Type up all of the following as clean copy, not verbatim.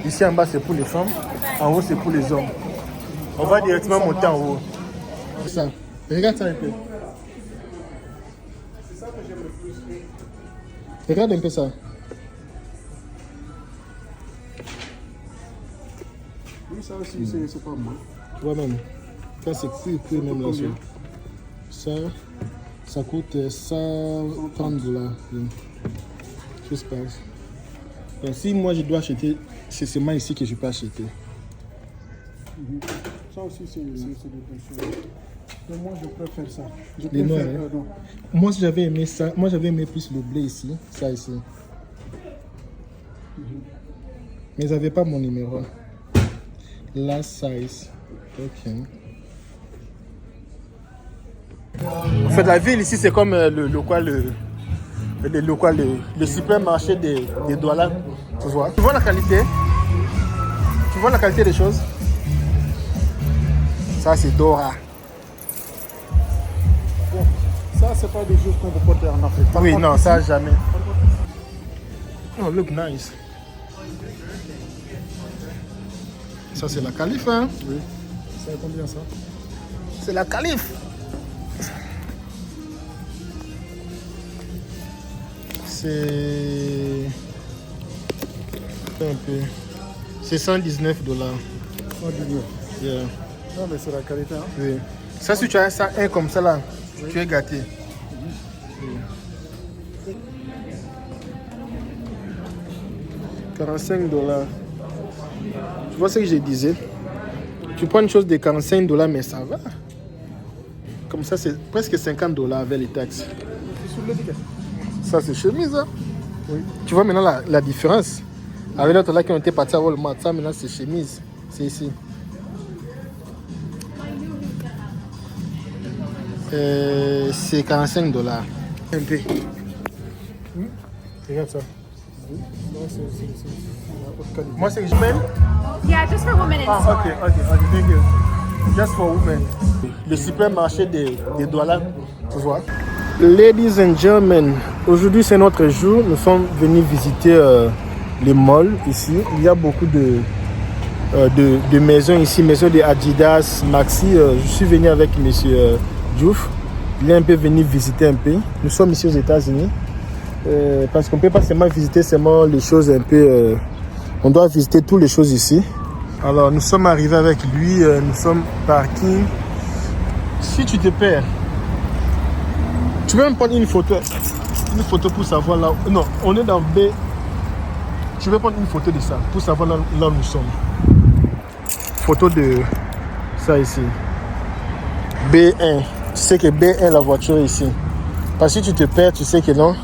Ici en bas, c'est pour les femmes. En haut, c'est pour les hommes. On va directement monter en haut. C'est ça. Regarde ça un peu. Regarde un peu ça. Oui, ça aussi, c'est pas mal. Ouais, même. Ça, c'est plus même là. Ça coûte 130 $. Je sais pas. Donc, si moi je dois acheter, c'est seulement ici que je peux acheter. Ça aussi, c'est des choses. Mais moi, je préfère ça. Je Les noirs, préfère, hein. Moi, si j'avais aimé ça, moi j'avais aimé plus le blé ici, ça ici. Mais ils n'avaient pas mon numéro. Last size. Ok. En fait, la ville ici, c'est comme le supermarché des Douala. Tu vois? Tu vois la qualité? Tu vois la qualité des choses? Ça, c'est Dora. Bon, ça, c'est pas des choses qu'on peut porter en Afrique. Oui, non, ça, jamais. Oh, look nice. Ça, c'est la calife, hein? Oui. Ça combien ça? C'est la calife. C'est un peu. C'est 119 $. 119. Yeah. Non, mais c'est la qualité, hein? Oui. Ça, si tu as ça, un comme ça là, oui, tu es gâté. Oui. 45 $. Tu vois ce que je disais? Tu prends une chose de 45 $, mais ça va. Comme ça, c'est presque 50 $ avec les taxes. Ça, c'est chemise, hein? Oui. Tu vois maintenant la différence. Avec l'autre là qui ont été partis à Walmart, ça maintenant c'est chemise. C'est ici. C'est 45 $. Un peu. Regarde ça. Oui. Non, c'est la haute qualité. Moi, c'est que je mets. Yeah, just for women in Ah, store. ok, thank you. Just for women. Le supermarché des Douala, tu vois. Ladies and gentlemen, aujourd'hui c'est notre jour. Nous sommes venus visiter les malls ici. Il y a beaucoup de maisons ici, maisons de Adidas, Maxi. Je suis venu avec monsieur Diouf. Il est un peu venu visiter un peu. Nous sommes ici aux États-Unis. Parce qu'on ne peut pas seulement visiter seulement les choses un peu... on doit visiter toutes les choses ici. Alors nous sommes arrivés avec lui, nous sommes parking. Si tu te perds, tu peux même prendre une photo pour savoir là. Non, on est dans B. Tu veux prendre une photo de ça pour savoir là où nous sommes. Photo de ça ici. B1. Tu sais que B1 la voiture est ici. Parce que si tu te perds, tu sais que non.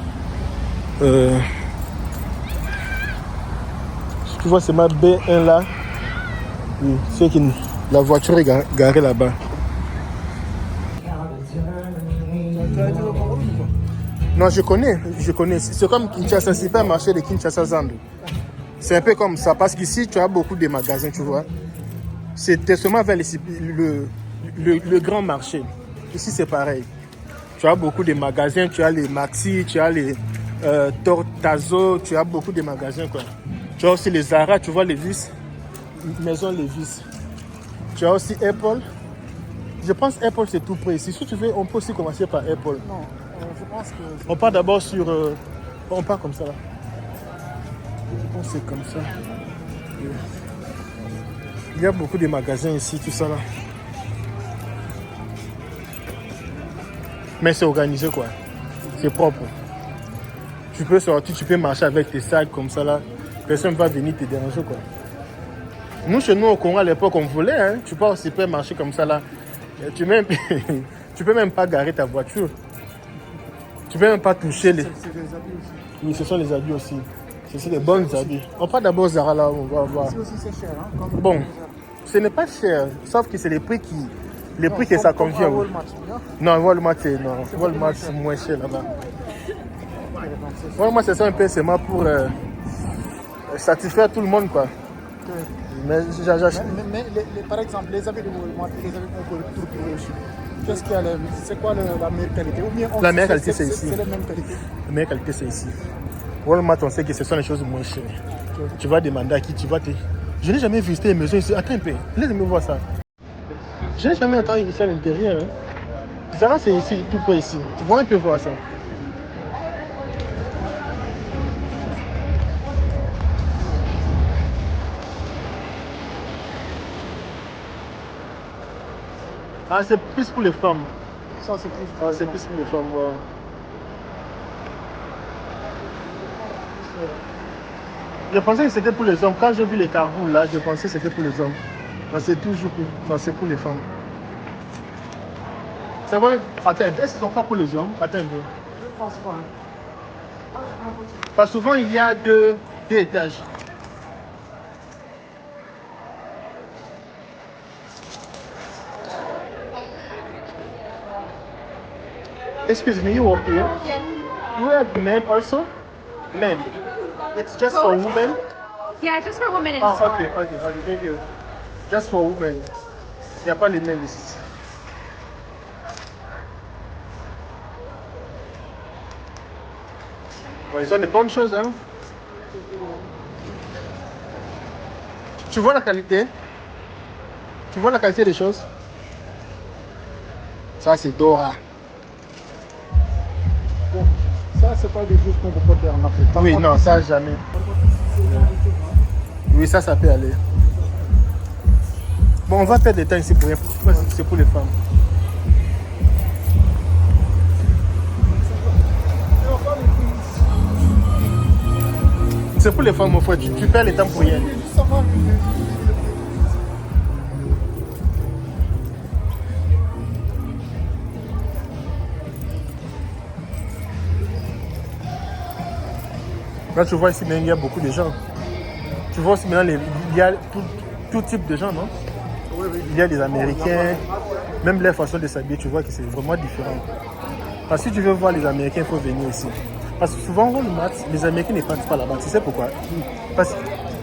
Tu vois, c'est ma B1 là. Oui, c'est que la voiture est garée là-bas. Non, je connais. C'est comme Kinshasa, un supermarché de Kinshasa Zando. C'est un peu comme ça, parce qu'ici, tu as beaucoup de magasins, tu vois. C'était seulement vers le grand marché. Ici, c'est pareil. Tu as beaucoup de magasins, tu as les Maxi, tu as les Tortazo, tu as beaucoup de magasins, quoi. Tu as aussi les Zara, tu vois les vis, maison Levis. Tu as aussi Apple. Je pense que Apple c'est tout près ici. Si tu veux, on peut aussi commencer par Apple. Non, je pense que... On part d'abord sur... on part comme ça là. Je pense que c'est comme ça. Il y a beaucoup de magasins ici, tout ça là. Mais c'est organisé quoi. C'est propre. Tu peux sortir, tu peux marcher avec tes sacs comme ça là. Personne ne va venir te déranger quoi. Nous, chez nous au Congo à l'époque, on voulait, hein. Tu peux aussi marcher comme ça là. Tu peux même pas garer ta voiture. Tu peux même pas toucher les... C'est des habits aussi. Oui, ce sont les habits aussi. C'est des bons habits. On part d'abord Zara là, on va voir. Ici aussi c'est cher, hein, comme Bon, ce n'est pas cher, sauf que c'est les prix qui... Les prix que ça convient. Walmart, non, Walmart c'est moins cher là-bas. Walmart c'est ça un peu seulement pour satisfaire tout le monde quoi. Mais par exemple, les habits de Walmart, les habits qu'on peut trouver aussi. Qu'est-ce qu'il y a c'est quoi la meilleure qualité? Ou bien la meilleure qualité c'est ici. C'est la même qualité. La meilleure qualité c'est ici. Walmart, on sait que ce sont les choses moins chères. Tu vas demander à qui tu vas te... Je n'ai jamais visité les maisons ici. Attends un peu, laisse-moi voir ça. Je n'ai jamais entendu ici à l'intérieur. Hein. Zara, c'est ici, tout près ici. Tu vois un peu voir ça. Ah, c'est plus pour les femmes. Ça, c'est plus. Ah, c'est plus pour les femmes, ouais. Je pensais que c'était pour les hommes. Quand j'ai vu les carreaux là, je pensais que c'était pour les hommes. Mais c'est toujours pour... Non, c'est pour les femmes. C'est vrai. Attends, est-ce qu'ils sont pas pour les hommes? Attends un peu. Je pense pas. Hein. Parce que souvent, il y a deux étages. Excuse me, you work here? You have men also? Men. It's just for women? Yeah, just for women. Ah, ok, thank you. Just for women. Il n'y a pas les men ici. Ouais, ils ont des bonnes choses, hein? Tu vois la qualité? Tu vois la qualité des choses? Ça, c'est Dora. Bon, ça, c'est pas des choses qu'on peut pas faire en Afrique. Par Oui, contre, non, ça, jamais. Oui, ça peut aller. Bon, on va perdre des temps ici pour rien. C'est pour les femmes. C'est pour les femmes, mon frère. Tu perds le temps pour rien. Là, tu vois ici, il y a beaucoup de gens. Tu vois aussi maintenant, il y a tout type de gens, non? Oui, oui. Il y a des Américains, même leur façon de s'habiller, tu vois que c'est vraiment différent. Parce que si tu veux voir les Américains, il faut venir ici. Parce que souvent, Walmart, les Américains ne partent pas là-bas. Tu sais pourquoi? Parce que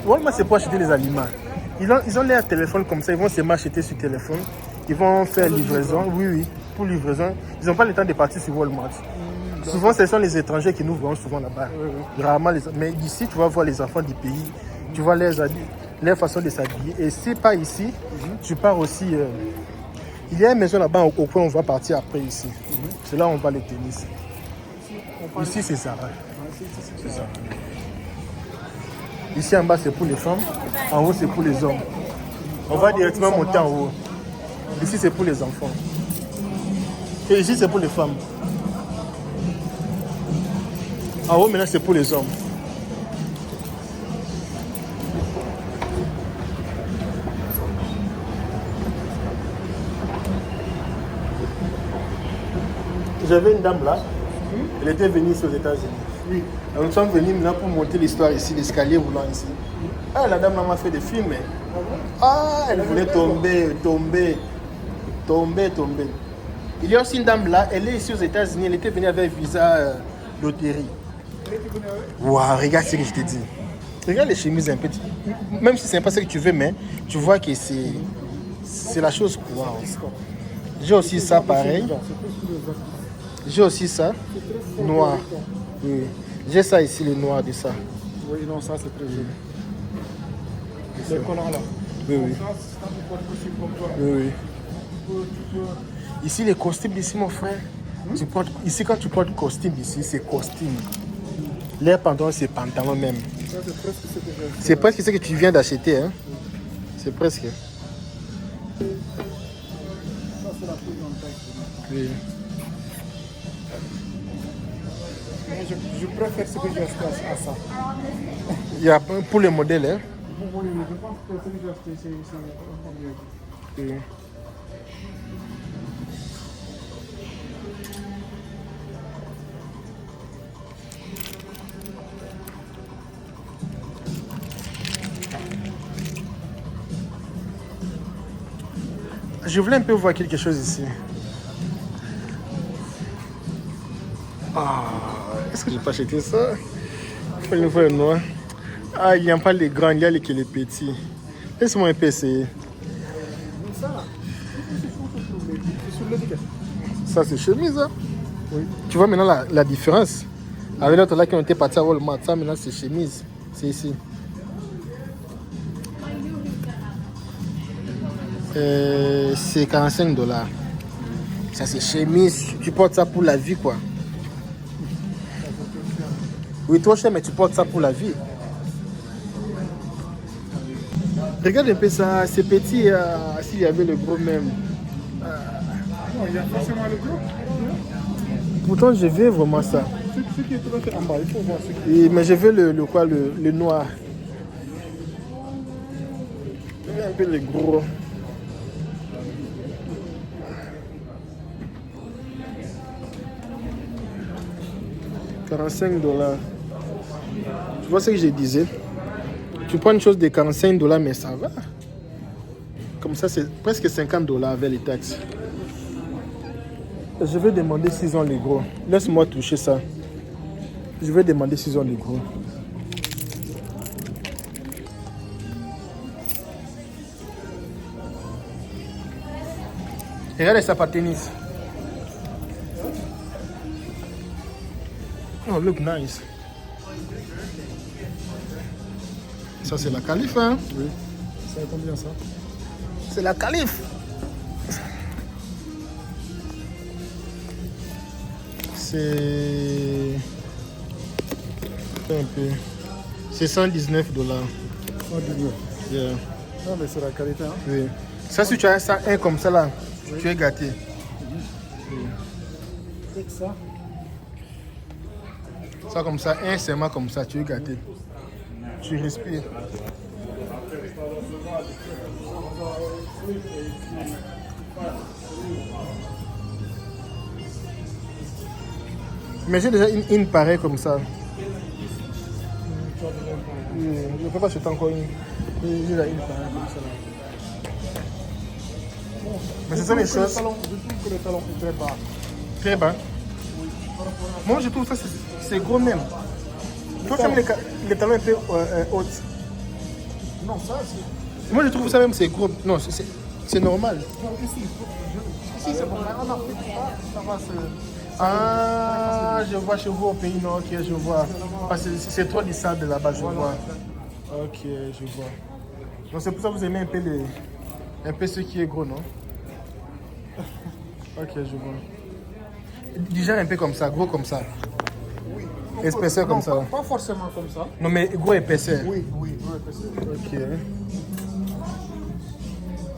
Walmart, c'est pour acheter les aliments. Ils ont leur téléphone comme ça, ils vont seulement acheter sur téléphone. Ils vont faire livraison, oui, pour livraison. Ils n'ont pas le temps de partir sur Walmart. Souvent, ce sont les étrangers qui nous voient souvent là-bas. Rarement mais ici, tu vas voir les enfants du pays. Tu vois leur façon de s'habiller. Et si pas ici, tu pars aussi... il y a une maison là-bas au coin, on va partir après ici. C'est là où on va les tenir. Ici, c'est Zara. C'est Zara. Ici en bas, c'est pour les femmes. En haut, c'est pour les hommes. On va directement monter en haut. Ici, c'est pour les enfants. Et ici, c'est pour les femmes. En haut, maintenant, c'est pour les hommes. J'avais une dame là, elle était venue ici aux États-Unis. Oui. Alors, nous sommes venus maintenant pour monter l'histoire ici, l'escalier roulant ici. Ah, la dame m'a fait des films. Ah, elle voulait tomber. Il y a aussi une dame là, elle est ici aux États-Unis, elle était venue avec visa loterie. Waouh, regarde ce que je te dis. Regarde les chemises un peu. Même si c'est pas ce que tu veux, mais tu vois que c'est la chose. Waouh. J'ai aussi ça pareil. J'ai aussi ça, noir. Oui. J'ai ça ici, le noir de ça. Oui, non, ça c'est très joli. Les collants là. Oui, oui. Ça, c'est pour possible comme toi. Oui, oui. Ici, les costumes ici, mon frère. Ici, quand tu portes costume ici, c'est costume. Les pantalons, c'est pantalon même. Ça, c'est presque ce que j'ai fait. C'est presque ce que tu viens d'acheter. Hein? C'est presque. Ça, c'est la plus grande taille. Oui. Je préfère ce que j'ai acheté à ça. Il y a pour les modèles. Hein? Oui, je pense que ce que j'ai acheté, c'est mieux. Oui. Je voulais un peu voir quelque chose ici. Ah, est-ce que je peux acheter ça? Il faut le voir noir. Ah, il n'y a pas les grands, il y a les petits. Laisse-moi un peu essayer. Ça là, c'est sur l'étiquette. Ça, c'est chemise, hein? Oui. Tu vois maintenant la différence. Avec l'autre là qui ont été partis à Walmart, ça maintenant c'est chemise. C'est ici. C'est $45. Ça c'est chemise. Tu portes ça pour la vie quoi. Oui, trop cher, mais tu portes ça pour la vie. Regarde un peu ça, c'est petit. S'il y avait le gros même. Non, il y a forcément le gros. Pourtant, je veux vraiment ça. Ce qui est tout à fait en bas, il faut voir ce qui Mais je veux le quoi, le noir. Je veux un peu le gros. $45. Tu vois ce que je disais? Tu prends une chose de $45, mais ça va. Comme ça, c'est presque $50 avec les taxes. Je vais demander s'ils ont les gros. Laisse-moi toucher ça. Je vais demander s'ils ont les gros. Regarde les sapats tennis. Oh, look nice. Ça, c'est la calife, hein? Oui. Ça combien ça? C'est la calife. C'est un peu. C'est $119. Oh, Dieu. Yeah. Non, mais c'est la qualité. Hein? Oui. Ça, si tu as ça, un comme ça là, tu es gâté. C'est que ça. Ça comme ça, un serment comme ça, tu es gâté. Tu respires. Mais j'ai déjà une pareille comme ça. Je ne peux pas acheter encore une. J'ai déjà une pareille comme ça. Là. Mais c'est ça les choses. Je trouve que le talon est très bas. Très bas. Moi je trouve ça c'est gros même. Toi tu aimes les talons un peu hautes. Non, ça c'est. Moi je trouve ça même c'est gros. Non, c'est normal. Non, ici c'est bon. En Afrique, ça va se. Ah, je vois chez vous au pays nord, ok, je vois. Parce que c'est trop du sable là-bas, je vois. Ok, je vois. Donc c'est pour ça que vous aimez un peu ce qui est gros, non? Ok, je vois. Du genre un peu comme ça, gros comme ça. Oui. Épaisseur comme ça. Pas forcément comme ça. Non, mais gros épaisseur. Oui, gros épaisseur. Ok.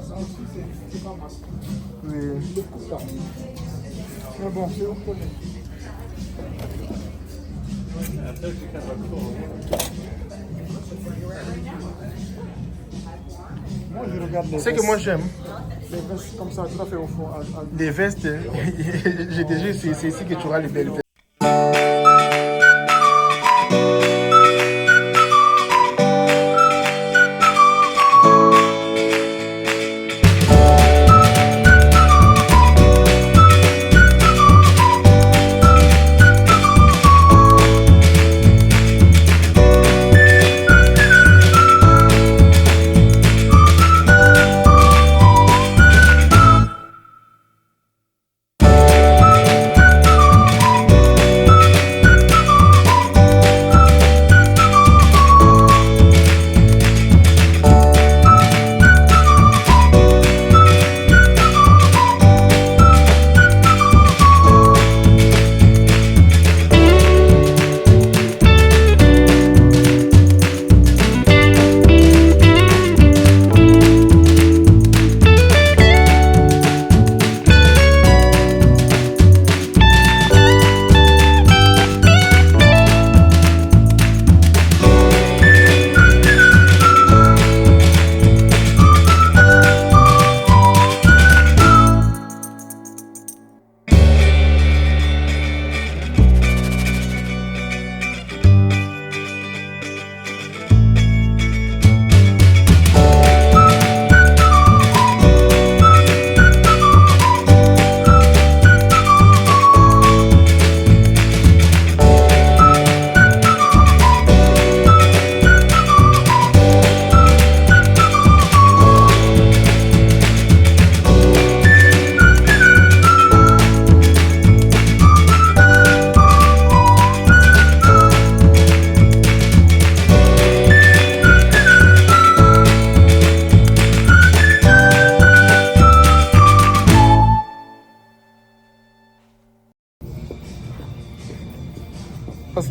Ça aussi, c'est pas masse. Oui. Mais bon, c'est au premier. Moi, je regarde les C'est que vestes. moi j'aime. Les vestes comme ça, tout à fait au fond. Les vestes, j'ai déjà, c'est ici que tu auras les belles vestes.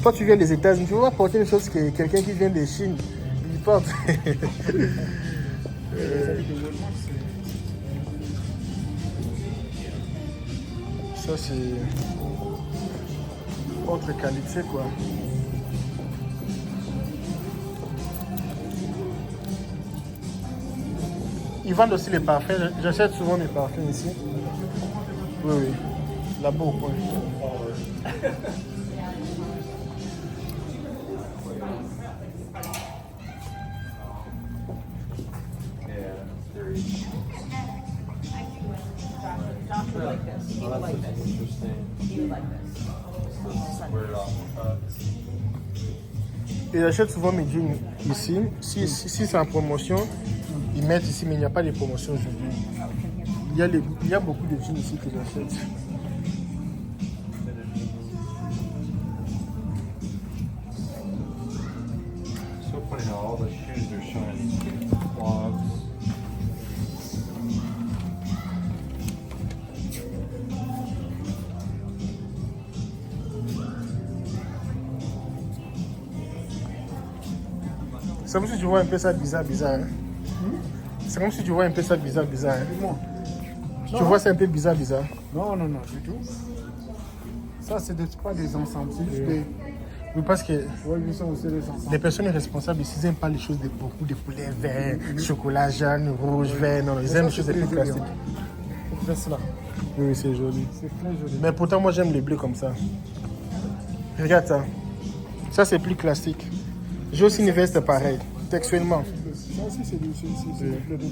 Toi, tu viens des États-Unis, tu vas pas porter une chose que quelqu'un qui vient de Chine, il porte. Les habits de Walmart, Ça, c'est autre qualité, quoi. Ils vendent aussi les parfums. J'achète souvent mes parfums ici. Oui, oui. Là-bas au point. Et j'achète souvent mes jeans ici. Si c'est en promotion, ils mettent ici, mais il n'y a pas de promotion aujourd'hui. Il y a beaucoup de jeans ici que j'achète. So funny how all the shoes are shiny. Clogs. C'est comme si tu vois un peu ça bizarre. Hein? C'est comme si tu vois un peu ça bizarre. Hein? dis-moi. Tu vois ça un peu bizarre. Non, du tout. Ça, pas des ensembles, c'est juste des... Oui, parce que Ouais, ils sont aussi des ensembles. les personnes responsables ici, ils n'aiment pas les choses de beaucoup de poulet vert, chocolat jaune, rouge, vert. Non, ils aiment les choses un peu classiques. C'est cela. Oui, c'est joli. C'est très joli. Mais pourtant, moi, j'aime les bleus comme ça. Regarde ça. Ça, c'est plus classique. J'ai aussi une veste pareille, textuellement. Ça aussi, c'est du bleu de nuit.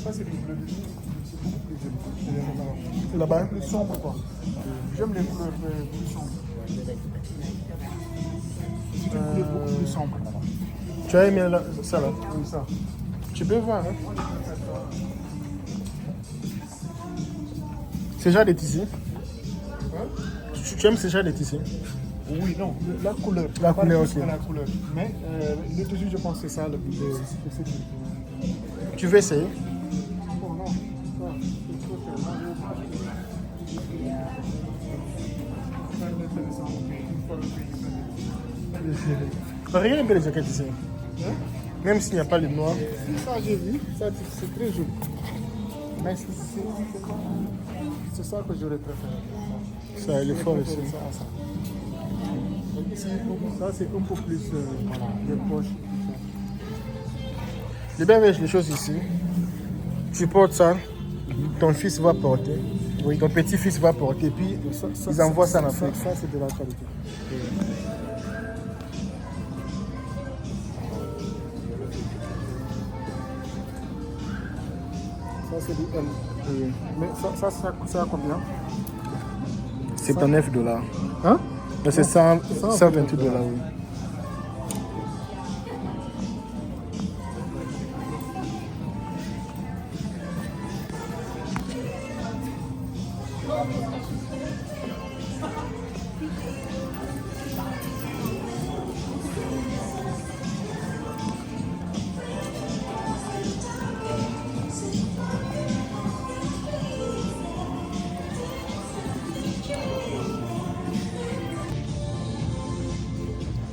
Ça, c'est du bleu de nuit. C'est beaucoup plus joli. Là-bas. Plus sombre, quoi. J'aime les couleurs plus sombres. C'est une couleur beaucoup plus sombre. Tu as aimé ça là? Oui, ça. Tu peux voir. Hein? C'est genre des tissus. Tu aimes ce genre de tissus? Oui, non, la couleur. La Pas couleur, plus ok. que la couleur. Mais le tissu, je pense que c'est ça le plus. Tu veux essayer? Oh non, ça, c'est trop cher. Ça, c'est intéressant. Une fois le pays, Regarde un peu les jaquettes ici. Même s'il n'y a pas le noir. ça, j'ai vu. Ça, c'est très joli. Mais c'est ça que j'aurais préféré. Ça, il est fort ici. Ça, ça. Ici, ça, c'est un peu plus les poches. Les bien avec les choses ici. Tu portes ça, ton fils va porter, ton petit-fils va porter, puis ils envoient ça en Afrique. Ça, c'est de la qualité. Ça, c'est du L. Mais ça a combien? C'est $9. Hein? Mais c'est 128 $, oui.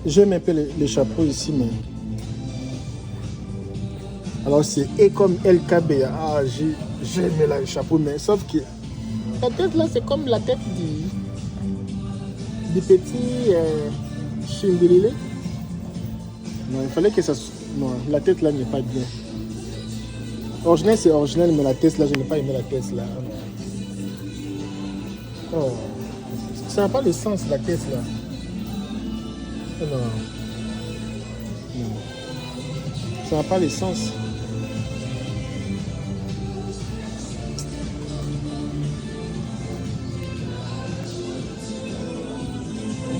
J'aime un peu les chapeaux ici, mais... Alors c'est E comme LKB. Ah, j'ai aimé là, le chapeau, mais sauf que... La tête là, c'est comme la tête du petit Shingrilé. Non, il fallait que ça... Non, la tête là n'est pas bien. Original, c'est original, mais la tête là, je n'ai pas aimé la tête là. Oh. Ça n'a pas de sens, la tête là. Non. Ça n'a pas de sens.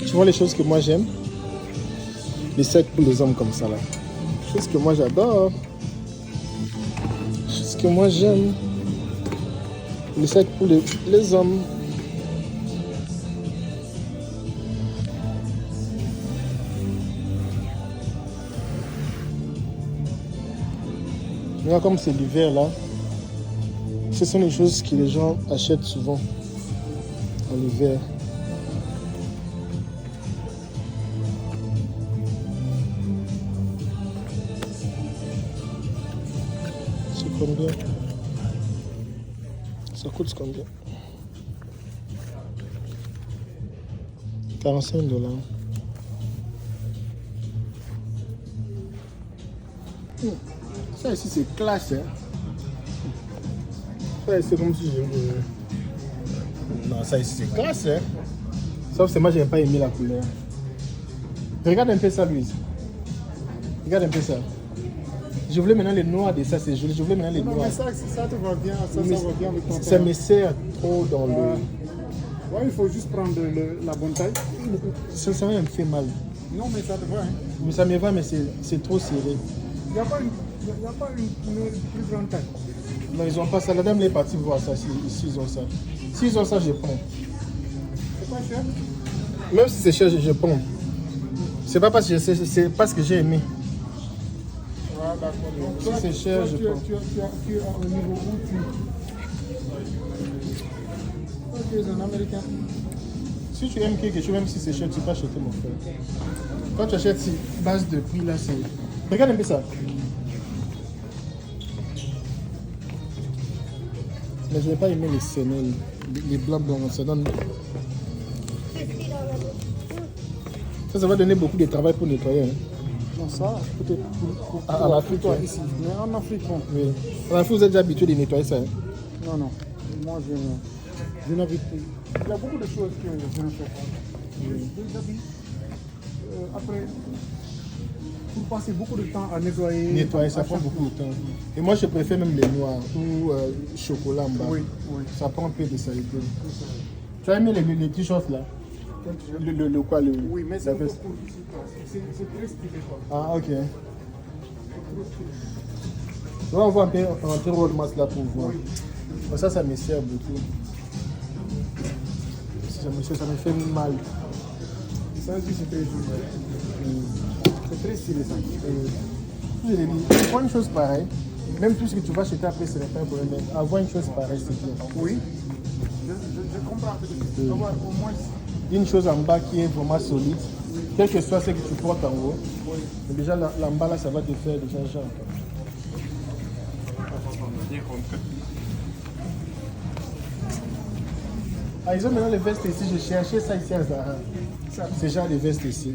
Tu vois les choses que moi j'aime? Les sacs pour les hommes comme ça là. Choses que moi j'adore. Choses que moi j'aime. Les sacs pour les hommes. Là, comme c'est l'hiver là, ce sont les choses que les gens achètent souvent en hiver. combien? Ça coûte combien? 45 $. Ça ici c'est classe. Hein? Ça c'est comme si je... Non, ça ici c'est classe. Hein? Sauf que moi j'ai pas aimé la couleur. Regarde un peu ça, Louise. Regarde un peu ça. Je voulais maintenant les noirs de ça, c'est joli. Je voulais maintenant les Non, noirs. mais ça te va bien. Ça va bien avec ton Ça teint. me sert trop dans le... Ouais, il faut juste prendre la bonne taille. Ça me fait mal. Non, mais ça te va. Hein. Mais ça me va, mais c'est trop serré. Il n'y a pas une plus grande taille. Non, ils ont pas ça. La dame est partie voir ça, s'ils ont ça. S'ils ont ça, je prends. C'est pas cher? Même si c'est cher, je prends. C'est pas parce que c'est parce que j'ai aimé. Ah, d'accord. Donc, Si toi, c'est cher, toi, je tu prends. es au niveau où tu es un Américain. Si tu aimes quelque chose, même si c'est cher, tu peux acheter mon frère. Quand tu achètes ces bases de prix là, c'est... Regarde un peu ça. Mais je n'ai pas aimé les semelles, les blancs blancs, ça donne... Ça va donner beaucoup de travail pour nettoyer. Hein. Non, ça, peut-être À l'Afrique, toi hein. ici. Mais en Afrique, bon. Oui. En Afrique, vous êtes déjà habitué de nettoyer ça. Hein. Non, non. Moi, je n'habite plus. Il y a beaucoup de choses que je ne fais pas. Des habits. Après, pour passer beaucoup de temps à nettoyer. Nettoyer, ça à prend chaque beaucoup de temps. Et moi, je préfère même les noirs ou chocolat en bas. Oui, oui. Ça prend un peu de saleté. Tu as aimé les t-shirts là? Le quoi le, Oui, mais c'est la un peu veste. court ici. C'est très stylé, quoi. Ah, ok. On va voir un peu Road Mask là pour voir. Mais ça me sert beaucoup. Ça me fait mal. Ça aussi, c'est très joli. C'est très stylé, ça. Je l'ai dit, prends une chose pareille. Même tout ce que tu vas acheter après, ce n'est pas un problème. Mais avoir une chose pareille, c'est bien. Oui. Je comprends. Tu dois avoir au moins. Une chose en bas qui est vraiment solide, quel que soit ce que tu portes en haut, mais déjà l'en bas là, ça va te faire déjà genre. Ah, ils ont maintenant les vestes ici, j'ai cherché ça ici à Zara. C'est genre les vestes ici.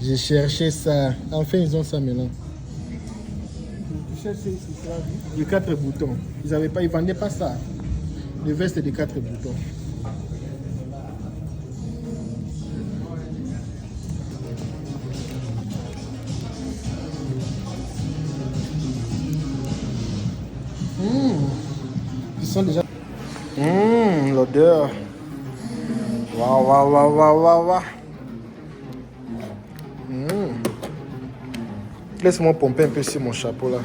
J'ai cherché ça. Enfin, ils ont ça maintenant. Tu cherches ici, tu as vu. Les 4 boutons. Ils ne vendaient pas ça. Les vestes de 4 boutons. Ils sont déjà... l'odeur. Waouh, waouh, waouh, waouh, waouh, waouh. Laisse-moi pomper un peu sur mon chapeau là.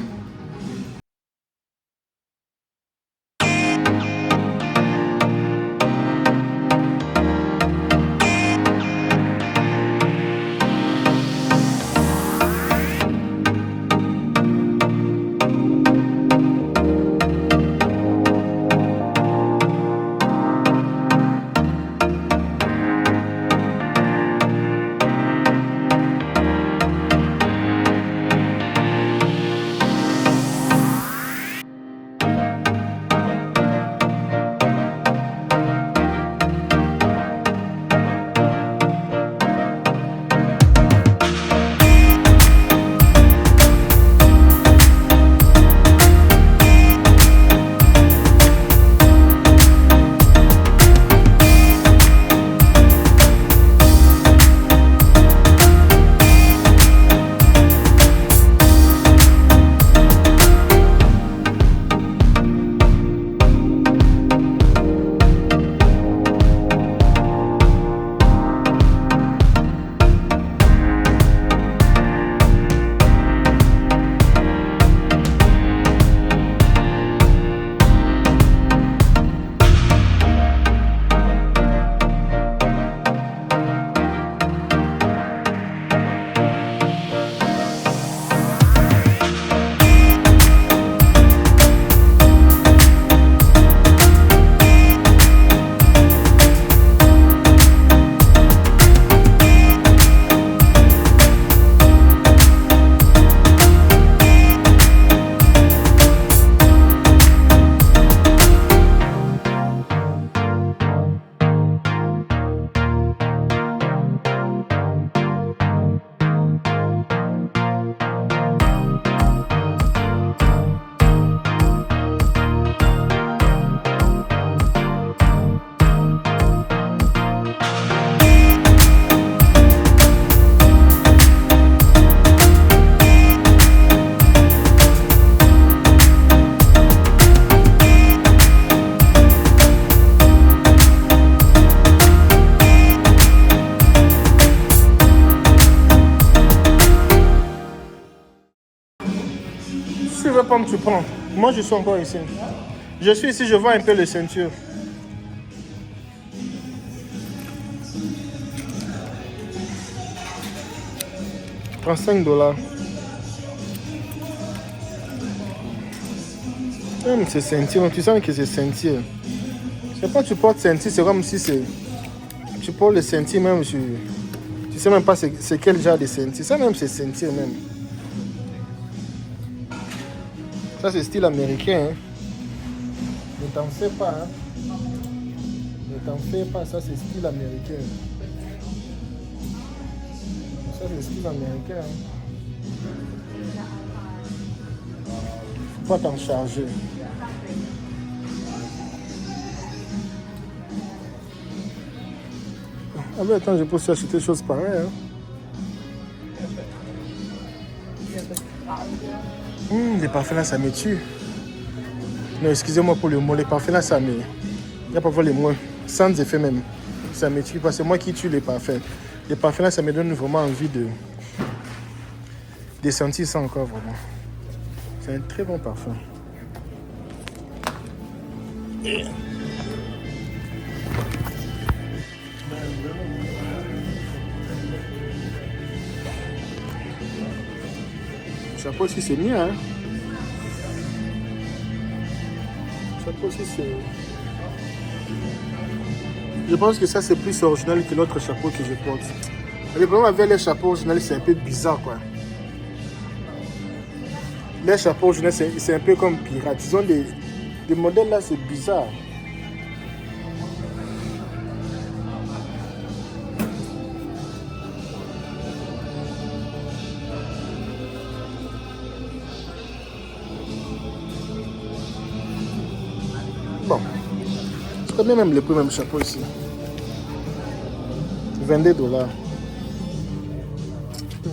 tu veux prendre, tu prends. Moi, je suis encore ici. Je suis ici, je vois un peu les ceintures. $35. Même ces ceintures, tu sens que c'est ceinture. C'est pas tu portes ceinture, c'est comme si c'est. Tu portes les ceintures même sur. Tu sais même pas c'est quel genre de ceinture. Ça même c'est ceinture même. Ça c'est style américain. Hein. Ne t'en fais pas. Hein. Ne t'en fais pas, ça c'est style américain. Ça c'est style américain. Hein. Faut pas t'en charger. Ah ben attends, je peux aussi acheter des choses pareilles. Hein. Les parfums là, ça me tue. Non, excusez-moi pour le mot, les parfums là, ça me... Il n'y a pas voir les mots, sans effet même. Ça me tue parce que c'est moi qui tue les parfums. Les parfums là, ça me donne vraiment envie de sentir ça encore vraiment. C'est un très bon parfum. Le chapeau aussi c'est mieux, hein. Le chapeau aussi c'est... Je pense que ça c'est plus original que l'autre chapeau que je porte. Le problème avec les chapeaux originaux, c'est un peu bizarre quoi. Les chapeaux originaux c'est un peu comme pirates. Ils ont des modèles là, c'est bizarre. Bon, je connais même le prix même chapeau ici. $22.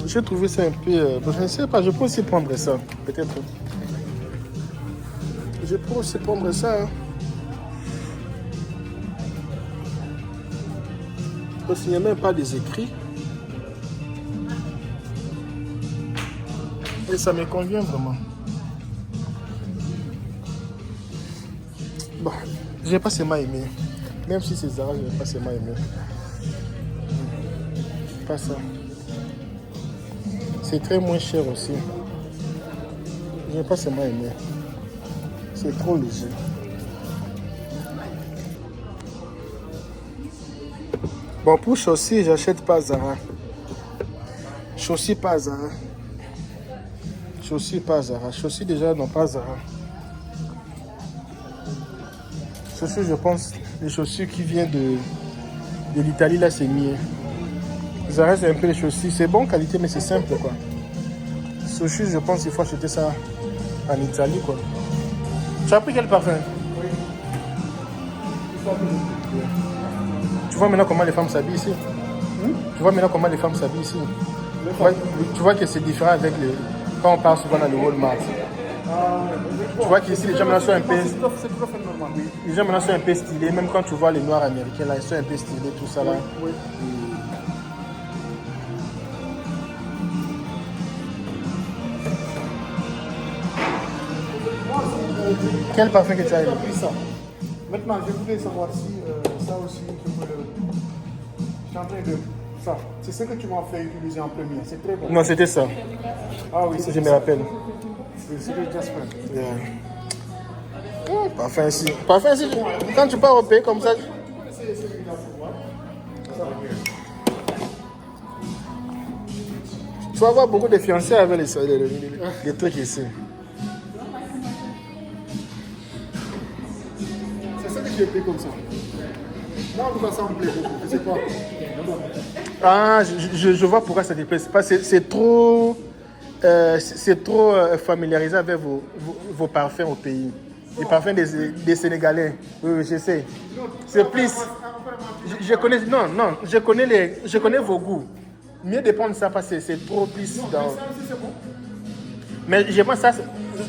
J'ai trouvé ça un peu... je ne sais pas, je peux aussi prendre ça, peut-être. Je peux aussi prendre ça. Hein. Parce qu'il n'y a même pas des écrits. Et ça me convient vraiment. Bon, j'ai pas seulement aimé. Même si c'est Zara, j'ai pas seulement aimé. Pas ça. C'est très moins cher aussi. J'ai pas seulement aimé. C'est trop léger. Bon, pour chaussures, j'achète pas Zara. Chaussures pas Zara. Chaussures pas Zara. Chaussures déjà non pas Zara. Chaussures, je pense, les chaussures qui viennent de l'Italie, là, c'est mieux. Zara, c'est un peu les chaussures. C'est bon qualité, mais c'est simple, quoi. Chaussures, je pense qu'il faut acheter ça en Italie, quoi. Tu as pris quel parfum? Oui. Tu vois maintenant comment les femmes s'habillent ici? Tu vois maintenant comment les femmes s'habillent ici? Tu vois que c'est différent avec le... Quand on part souvent dans le Walmart. Tu vois qu'ici, les gens maintenant sont un peu... Les gens maintenant sont un peu stylés. Même quand tu vois les noirs américains, là, ils sont un peu stylés, tout ça, là. Oui. Quel parfum que tu as aimé? Ça. Maintenant, je voulais savoir si ça aussi, je suis en train de... Ça, c'est ce que tu m'as fait utiliser en premier. C'est très bon. Non, c'était ça. Ah oui, je me rappelle. C'est le Jasper. Yeah. Oh, parfum ici. Parfum ici, quand tu pars au pays comme ça... Tu vas avoir beaucoup de fiancés avec les trucs ici. C'est ça que j'ai pris comme ça. Moi, en tout cas, ça me plaît beaucoup. C'est quoi? Ah, je vois pourquoi ça te plaît. C'est trop... c'est trop familiarisé avec vos parfums au pays. Les parfums des Sénégalais. Oui, je sais. C'est plus... Je connais... Non, je connais vos goûts. Mieux de prendre ça parce que c'est trop plus dans... Mais je pense que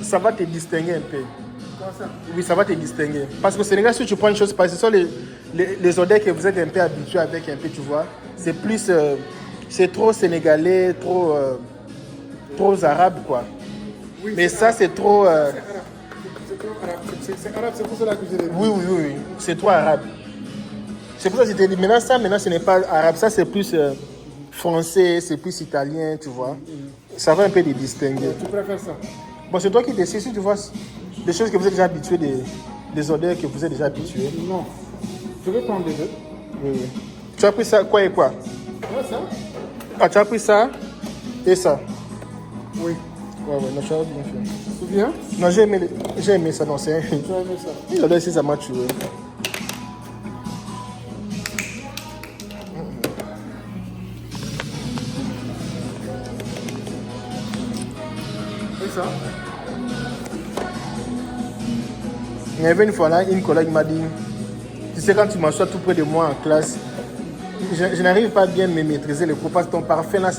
ça va te distinguer un peu. Oui, ça va te distinguer. Parce qu'au Sénégal, si tu prends une chose, parce que ce sont les odeurs que vous êtes un peu habitués avec, un peu, tu vois. C'est plus... c'est trop sénégalais, trop arabe, quoi. Oui, mais ça c'est trop... C'est arabe. C'est trop arabe. C'est arabe, c'est pour cela que je l'ai dit. Oui. C'est trop arabe. C'est pour ça que je t'ai dit, maintenant ce n'est pas arabe. Ça c'est plus français, c'est plus italien, tu vois. Ça va un peu les distinguer. Tu préfères ça? Bon, c'est toi qui décides. Si tu vois des choses que vous êtes déjà habitués, des odeurs que vous êtes déjà habitués. Non. Je vais prendre les deux. Oui. Tu as pris ça, quoi et quoi? Ouais, ça? Ah, tu as pris ça et ça? Oui. Ouais, non, tu as bien fait. Tu te souviens? Non, j'ai aimé ça, non, c'est... Tu as aimé ça? J'adore si ça m'a tué. Et ça? Il y avait une fois là, une collègue m'a dit, tu sais, quand tu m'assois tout près de moi en classe, je n'arrive pas à bien me maîtriser le cours parce que ton parfum là,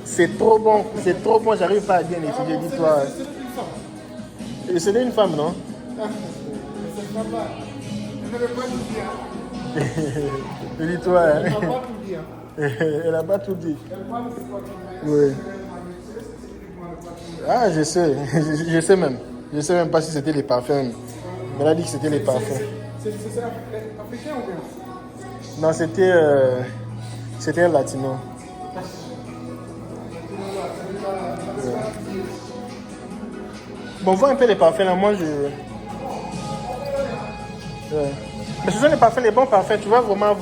c'est trop bon, j'arrive pas à bien étudier, dis-toi. Et c'était une femme, non? C'est sympa. Je ne vais pas tout dire. Dis-toi, hein. Elle n'a pas tout dit. Elle n'a pas tout dit. Elle parle de quoi? Oui. Ah, je sais, je sais même. Je sais même pas si c'était les parfums. Mais elle a dit que c'était les parfums. C'est africain ou bien? Non, c'était un latino. Ouais. Bon, vois un peu les parfums là, moi je... Ouais. Mais ce sont les parfums, les bons parfums, tu vois vraiment...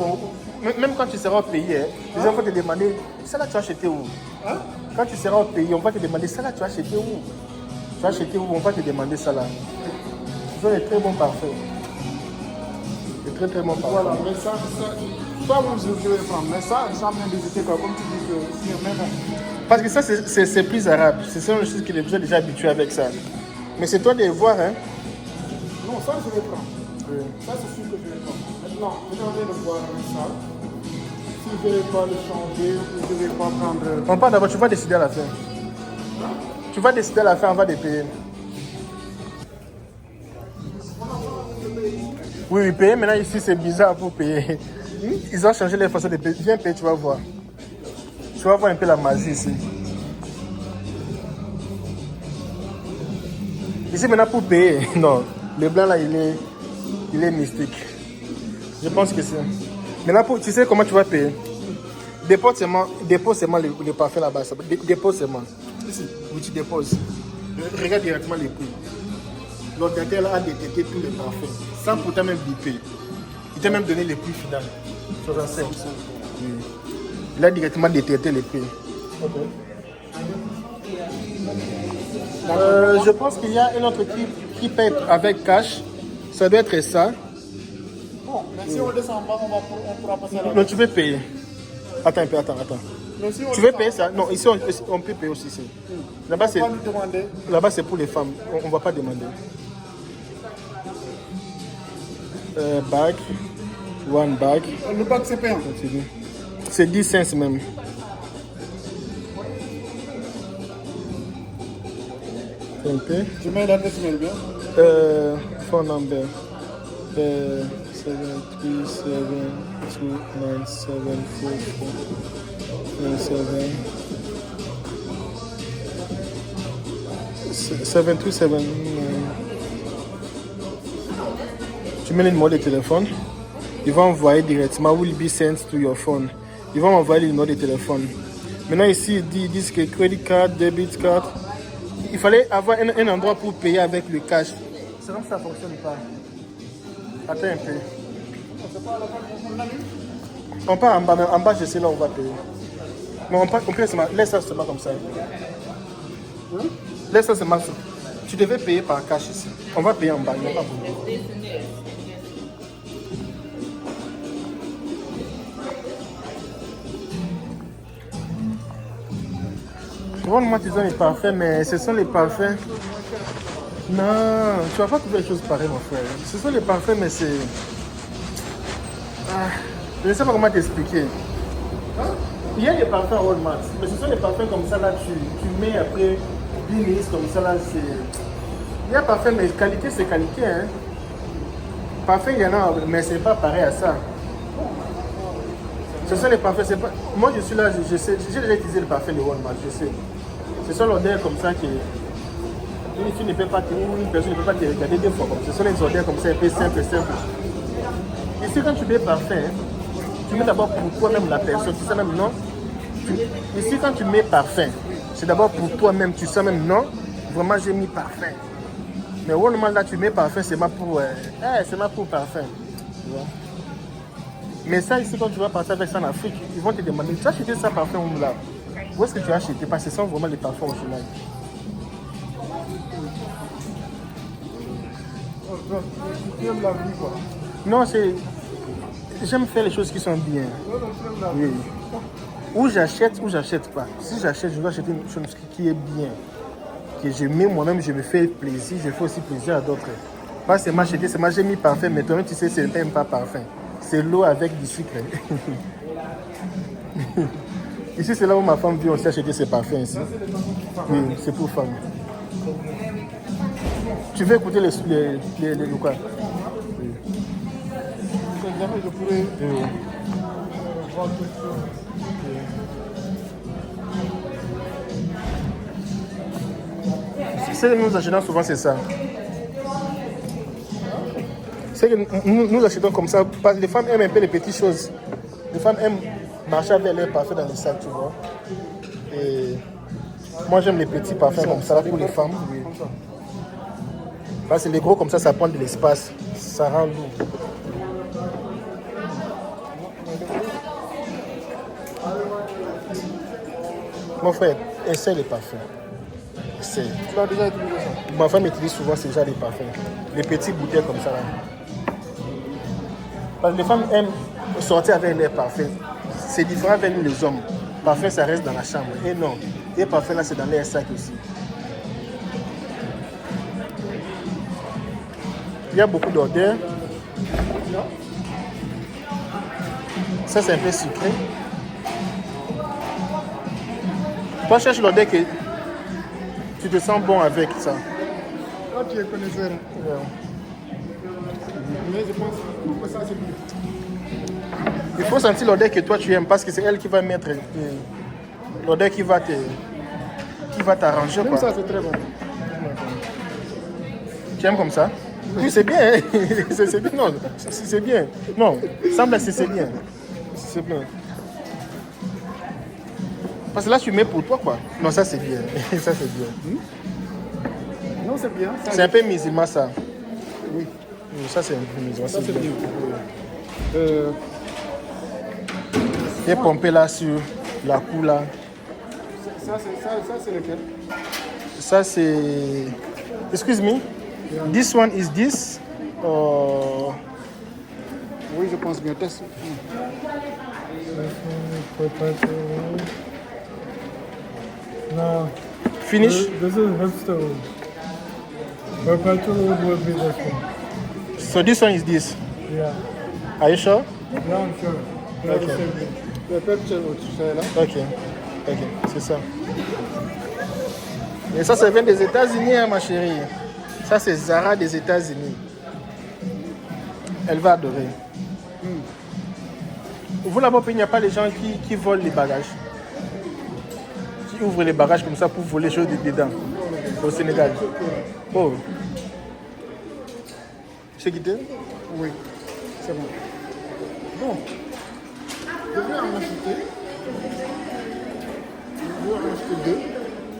Même quand tu seras au pays, hein, les gens vont te demander, ça là tu as acheté où? Hein? Quand tu seras au pays, on va te demander, ça là tu as acheté où? Tu as acheté où? On va te demander ça là. Ce sont des très bons parfums. Des très très bons parfums. Voilà, mais ça, je vais prendre. Mais ça m'a visité quoi, comme tu dis que c'est même. Parce que ça, c'est plus arabe. Ce sont des choses que vous êtes déjà habitués avec ça. Mais c'est toi de voir, hein. Non, ça, je vais prendre. Oui. Ça, c'est sûr que je vais prendre. Maintenant, je suis en train de voir ça. Si je ne vais pas le changer ou je ne vais pas prendre. On part d'abord, tu vas décider à la fin. Tu vas décider à la fin, on va te payer. Oui, payer maintenant ici, c'est bizarre pour payer. Ils ont changé les façons de payer. Viens payer, tu vas voir. Tu vas voir un peu la magie ici. Ici maintenant pour payer, non, le blanc là il est mystique. Je pense que c'est. Maintenant tu sais comment tu vas payer. Dépose seulement le parfum là-bas. Dépose seulement. Ici, où tu déposes. Regarde directement les prix. L'ordinateur là a détecté tous les parfums, sans pourtant même biper. Il t'a même donné les prix final. 65. Oui. Il a directement détecté les prix. Okay. Je pense qu'il y a un autre qui paie avec cash. Ça doit être ça. Bon, mais si on descend en bas, on pourra passer à la. Non, tu veux payer. Attends un peu, attends. Si tu veux payer ça? Non, ici on peut payer aussi. Là-bas c'est pour les femmes. On ne va pas demander. Bag. One bag. Le bag c'est payant. C'est 10 cents même. Un peu. Tu mets l'adresse mail bien? Phone number. 737 Tu mets le numéro de téléphone. Ils vont envoyer directement will be sent to your phone. Ils vont envoyer le numéro de téléphone. Maintenant ici ils disent que credit card, debit card. Il fallait avoir un endroit pour payer avec le cash. C'est comme ça ne fonctionne pas. Attends un peu. On part en bas, je sais là où on va payer. Mais on peut seulement, laisse ça seulement comme ça. Laisse ça seulement. Tu devais payer par cash ici. On va payer en bas, il n'y a pas de problème. Moi, tu donnes les parfums, mais ce sont les parfums. Non, tu vas pas trouver des choses pareilles, mon frère. Ce sont les parfums, mais c'est. Je ne sais pas comment t'expliquer. Il y a des parfums Walmart, mais ce sont des parfums comme ça, là, tu mets après 10 minutes comme ça, là, c'est. Il y a parfum, mais qualité, c'est qualité, hein. Parfum, il y en a, mais c'est pas pareil à ça. Ce sont les parfums, c'est pas. Moi, je suis là, je sais, j'ai déjà utilisé le parfum de Walmart, je sais. Ce sont l'odeur comme ça qui. Une fille ne peut pas une personne ne peut pas te regarder deux fois comme ça. Ce sont les odeurs comme ça, un peu simple. Ici, quand tu mets parfum, tu mets d'abord pour toi-même la personne. Tu sais même non. Ici, quand tu mets parfum, c'est d'abord pour toi-même. Tu sais même non. Vraiment, j'ai mis parfum. Mais au moment là, tu mets parfum, c'est ma pour parfum. Tu vois? Mais ça, ici, quand tu vas partir avec ça en Afrique, ils vont te demander, tu as acheté ça parfum où là? Où est-ce que tu as acheté? Parce que ce sont vraiment les parfums originaux. Tu aimes la vie, quoi. Non, c'est... J'aime faire les choses qui sont bien. Oui. Ou j'achète pas. Si j'achète, je dois acheter une chose qui est bien. Que je mets moi-même, je me fais plaisir, je fais aussi plaisir à d'autres. Pas c'est m'acheter, c'est moi j'ai mis parfum, mais toi-même tu sais, c'est même pas parfum. C'est l'eau avec du sucre. Ici, c'est là où ma femme vient aussi acheter ses parfums ici. Oui, c'est pour femmes. Tu veux écouter les quoi? Oui. Jamais je pourrais voir quelque chose. C'est que nous achetons souvent, c'est ça. C'est que nous achetons comme ça, parce que les femmes aiment un peu les petites choses. Les femmes aiment marcher avec leurs parfums dans les sacs, tu vois. Et moi, j'aime les petits parfums comme ça, là, pour les femmes. Oui. Parce que les gros comme ça prend de l'espace. Ça rend lourd. Mon frère, essaie les parfums. Essaie. Tu l'as déjà utilisé ça? Ma femme utilise souvent déjà les parfums. Les petites bouteilles comme ça. Là. Parce que les femmes aiment sortir avec leurs parfums. C'est différent avec nous les hommes. Parfum, ça reste dans la chambre. Et non. Et parfum, là, c'est dans les sacs aussi. Il y a beaucoup d'odeurs. Ça, c'est un peu sucré. Toi, cherche l'odeur que tu te sens bon avec ça. Toi, tu es connaisseur. Yeah. Mais je pense que ça, c'est bien. Il faut sentir l'odeur que toi, tu aimes parce que c'est elle qui va mettre l'odeur qui va t'arranger. Même ça, c'est très bon. Tu aimes comme ça? Oui, c'est bien. Hein? C'est bien. Non, c'est bien. Non, semble que c'est bien. C'est bien. Parce que là, tu mets pour toi, quoi. Non, ça, c'est bien. Ça, c'est bien. Non, c'est bien. C'est un peu musulman, ça. Oui. Ça, c'est un peu musulman. Ça, c'est bien. Il est pompé là sur la cou, là. Ça, c'est lequel? Ça, c'est... Excuse me. Yeah. This one is this? Oui, je pense bien. Test. No. Finish? This is hipster wood. Perpetual wood will be this one. So this one is this. Yeah. Are you sure? Yeah, I'm sure. They're the Okay. same thing. Le pepper, tu sais là. Ok, c'est ça. Et ça vient des États-Unis, hein, ma chérie. Ça, c'est Zara des États-Unis. Elle va adorer. Vous là-bas, il n'y a pas les gens qui volent les bagages. Qui ouvrent les bagages comme ça pour voler les choses dedans. Au Sénégal. Oh. C'est guidé? Oui, c'est bon. Bon, je vais en acheter. Je vais en acheter deux.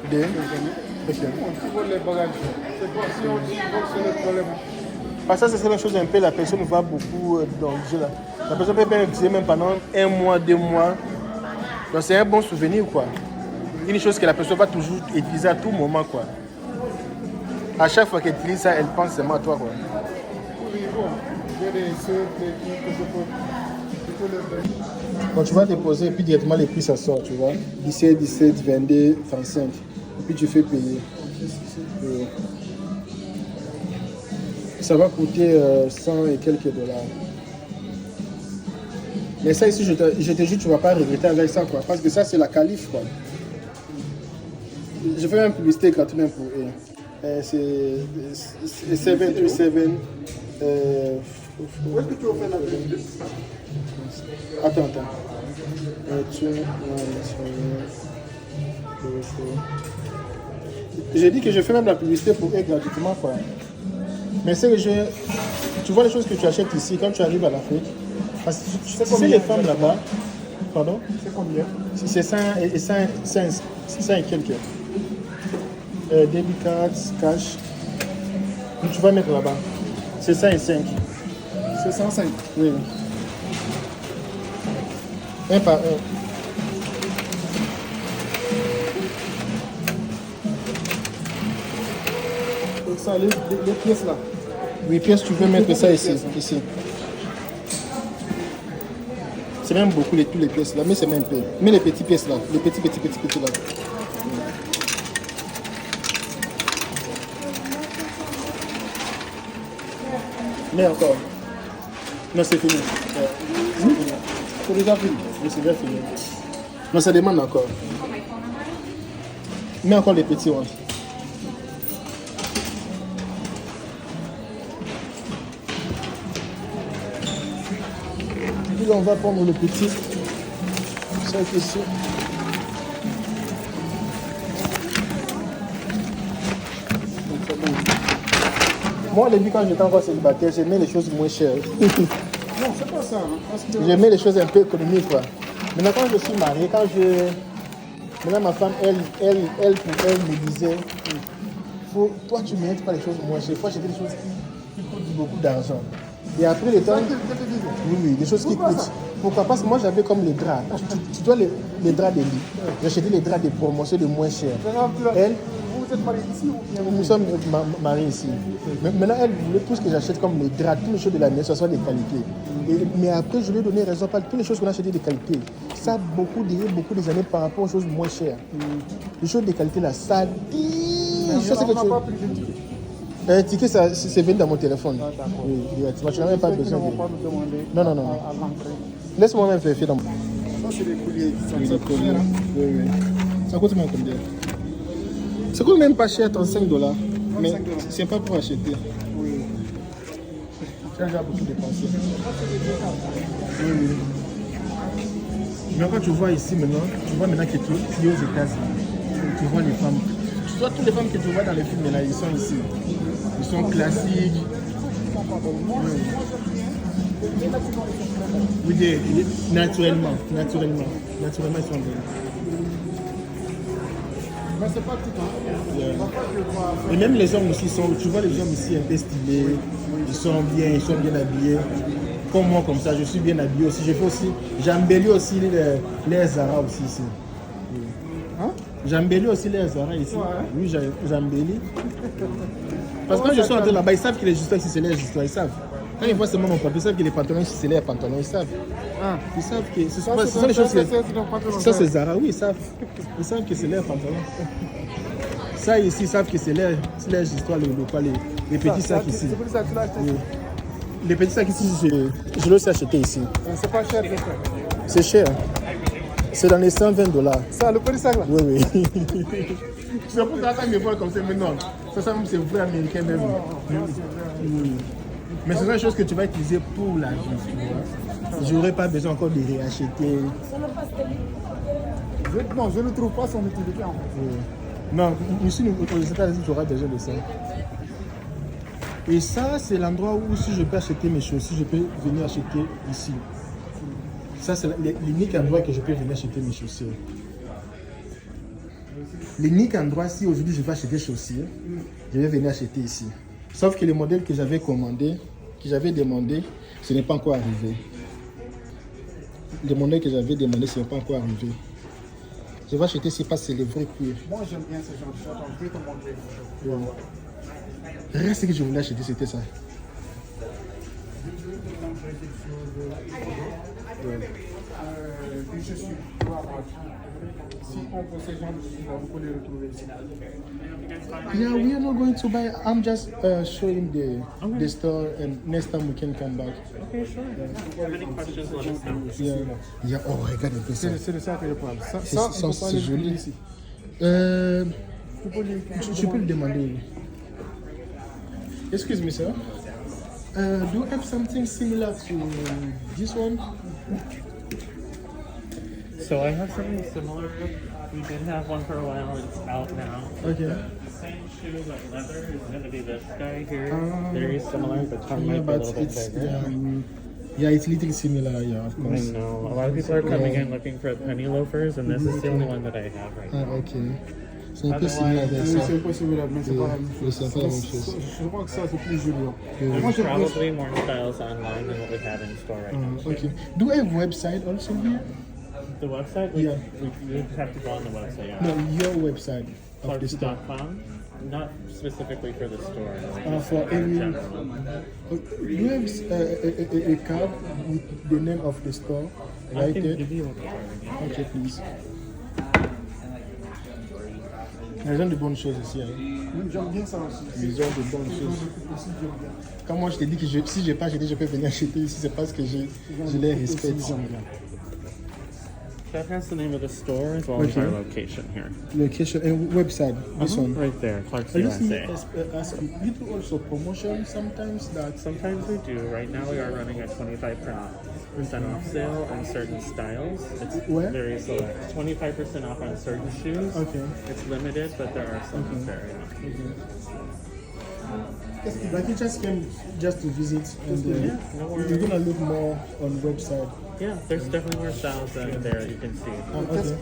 Deux. Ok. On vole les bagages. C'est bon, si on vole, c'est le problème. Parce que ça, c'est une chose un peu, la personne va beaucoup dans le jeu là. La personne peut même utiliser même pendant 1 mois, 2 mois. Donc c'est un bon souvenir, quoi. Une chose que la personne va toujours utiliser à tout moment, quoi. À chaque fois qu'elle utilise ça, elle pense seulement à toi, quoi. Oui, bon, j'ai des sœurs, des trucs que je peux les faire. Donc tu vas déposer et puis directement les prix ça sort, tu vois. 17, 22, 25. Et puis tu fais payer. Ça va coûter 100 et quelques dollars. Mais ça ici, je te jure, tu ne vas pas regretter avec ça, quoi. Parce que ça, c'est la calife, quoi. Je fais même publicité gratuite même pour eux. C'est 737. Où est-ce que tu vas faire la publicité? Attends. J'ai dit que je fais même la publicité pour eux gratuitement, quoi. Mais c'est que tu vois les choses que tu achètes ici quand tu arrives à l'Afrique. Parce que tu sais les femmes là-bas. Pardon? C'est combien? C'est 100 et quelques. Debit cards, cash. Tu vas mettre là-bas. C'est 105. C'est 105. Oui. Un par un. Donc ça, les pièces là. Oui, pièces, tu veux mettre ça ici. Ici. C'est même beaucoup toutes les pièces là, mais c'est même peu. Mais les petites pièces là, les petits là. Mais encore. Non, c'est fini. C'est déjà fini. Oui, c'est bien fini. Non, ça demande encore. Mais encore les petits, ouais. Puis là, on va prendre le petit. Ça ici. Moi, au début, quand j'étais encore célibataire, j'aimais les choses moins chères. Non, c'est pas ça. Hein, parce que... J'aimais les choses un peu économiques, quoi. Maintenant, quand je suis marié, maintenant, ma femme, elle me disait, toi, tu ne mérites pas les choses moins chères. Il faut acheter des choses qui coûtent beaucoup d'argent. Et après le temps, oui, des choses qui coûtent. Pourquoi? Parce que moi, j'avais comme les draps. Tu dois les draps de lit. J'achetais les draps de promotion de moins cher. Elle, vous êtes mariés ici ou bien nous sommes mariés ici. Mais maintenant, elle voulait tout ce que j'achète comme les draps, toutes les choses de la maison, ce soit de qualité. Mais après, je lui ai donné raison, pas toutes les choses qu'on a achetées de qualité. Ça a beaucoup des années par rapport aux choses moins chères. Les choses de qualité, là, ça dit. Ça, c'est quelque chose. Ticket, c'est venu dans mon téléphone. D'accord. Oui, tu n'as même pas besoin de. pas nous demander Non. à l'entrée. Laisse-moi même vérifier dans mon. Ça, c'est des colliers. Oui, Ça les coûte colliers. cher, hein. Oui. Ça coûte même combien? Ça coûte même pas cher, $35. Mais 35 $. c'est pas pour acheter. Oui. Tu as déjà beaucoup dépensé. Oui. Mais quand tu vois ici maintenant, tu vois maintenant que tu es aux États-Unis. Tu vois les femmes. Tu vois toutes les femmes que tu vois dans les films, là, ils sont ici. Ils sont classiques. Oui, naturellement, ils sont belles. Mais c'est pas tout le temps. Yeah. Parfois, je vois. Et même les hommes aussi tu vois les hommes ici un peu stylés, ils sont bien habillés. Comme moi, comme ça, je suis bien habillé aussi. J'embellis aussi les Zara aussi ici. Hein? J'embellis aussi les Zara ici. Ouais. Oui, j'embellis. Parce que quand je suis entré là-bas, ils savent que les histoires ici, c'est les histoires, ils savent. Quand ils voient seulement mon pantalon, ils savent que les pantalons ici, c'est les pantalons, ils savent. Ah. Ils savent que ce Ça, sont les choses que... que... Ça, c'est Zara, oui, ils savent. Ils savent que c'est leur pantalon. Ça ici, ils savent que c'est leurs histoires, les petits sacs ici. C'est pour ça que tu l'as acheté. Oui. Les petits sacs ici, je les ai achetés ici. C'est pas cher, c'est cher. C'est cher. C'est dans les $120. Ça, le petit sac là. Oui. C'est pour ça que me voit comme ça, mais non. Ça c'est vrai américain même. Oui. Mais ce sont des choses que tu vas utiliser pour la vie, tu vois. Je n'aurais pas besoin encore de réacheter. Non, je ne trouve pas son utilité en fait. Oui. Non, ici, aux États-Unis, tu auras besoin de ça. Et ça, c'est l'endroit où si je peux acheter mes choses, si je peux venir acheter ici. Ça, c'est l'unique endroit que je peux venir acheter mes chaussures. L'unique endroit, si aujourd'hui je vais acheter des chaussures, je vais venir acheter ici. Sauf que le modèle que j'avais commandé, que j'avais demandé, ce n'est pas encore arrivé. Le modèle que j'avais demandé, ce n'est pas encore arrivé. Je vais acheter ici parce que c'est le vrai cuir. Moi, j'aime bien ce genre de choses. On peut te montrer. Ouais. Rien ce que je voulais acheter, c'était ça. Des chaussures. Si on peut ces gens de chaussures, on peut les retrouver ici. Yeah, we are not going to buy. I'm just showing the store, and next time we can come back. Okay, sure. If you have any questions, let us know. Yeah. Oh, regarde un peu ça. C'est de ça que je parle. Ça, C'est on peut pas c'est les joli. retrouver ici. Tu peux le demander. Excuse me, sir. Do you have something similar to this one? So I have something similar. We did have one for a while. It's out now. Okay. shoes like leather is going to be this guy here. Very similar, but tongue Yeah, might be a but little bit it's bigger. yeah, it's little similar. Yeah, of I course. know. A lot of people are coming in looking for penny loafers, and this is the only one that I have right now. Ah, ok. C'est un peu similaire avec ça. C'est possible, mais c'est pas la même Oui, c'est pas la même chose. Je crois que ça, c'est plus joli. There's Moi, je pense. probably more styles online than what we have in store right now. Okay. Do I have website also here? The website? Yeah. We have to go on the website, yeah. No, your website of the store. Clarks.com. Not specifically for the store. For in any. general. Do you have a card with the name of the store I right can there? give you a card. Okay, please. Ils ont de bonnes choses ici. Hein. J'aime bien ça aussi. Ils ont de bonnes choses. Aussi, j'aime bien. Quand moi je te dis que si je n'ai pas acheté, je peux venir acheter ici, c'est parce que je les respecte. Aussi, j'aime bien. That has the name of the store as well as our location here. Location and website. This one. Right there, Clark's Are you seeing USA. you do also promotion sometimes that Sometimes we do. Right now we are running a 25% off sale on certain styles. It's Where? very select. 25% off on certain shoes. Okay. It's limited, but there are some very much. like you just came just to visit and Yeah, no worries. you're gonna look more on website. Yeah, there's definitely more styles there that you can see.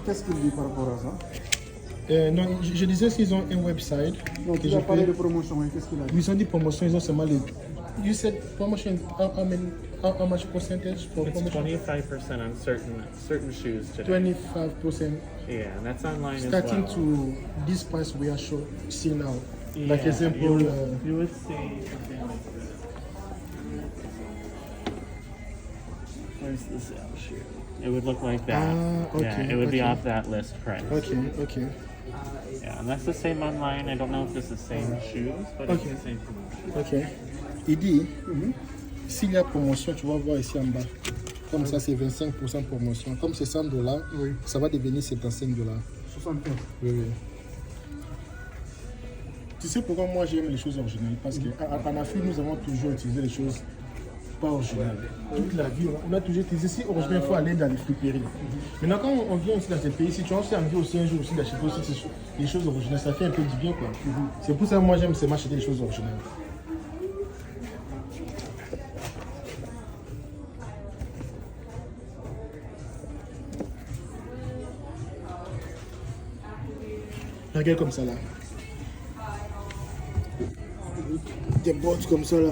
Qu'est-ce qu'il dit par rapport à ça? Non, je disais qu'ils ont un website. Donc, que tu je as parlé de peux... promotion, oui, qu'est-ce qu'il a dit? Ils ont dit promotion, ils ont seulement les. You said promotion, how much percentage for It's promotion? 25% on certain shoes today. 25%. Yeah, and that's online Starting as well. to this price we are seeing now. Like Yeah, example, you would see something like this. Where's the sale shoe? It would look like that. Ah, okay, Yeah, it would be okay. off that list price. okay. Yeah, and that's the same online. I don't know if it's the same shoes, but Okay. it's the same promotion. Ok. Il dit, s'il y a promotion, tu vas voir ici en bas. Comme ça, c'est 25% promotion. Comme c'est $100, Oui. ça va devenir $75. 75. Oui, oui. Tu sais pourquoi moi j'aime les choses originales? Parce qu'en Afrique, nous avons toujours utilisé les choses pas originales. Toute la vie, on a toujours utilisé. Si original, il faut aller dans les friperies. Maintenant, quand on vient aussi dans ces pays, si tu as aussi envie aussi un jour aussi d'acheter aussi les choses originales, ça fait un peu du bien, quoi. C'est pour ça que moi j'aime seulement acheter les choses originales. Regarde comme ça là. Des bottes comme ça là.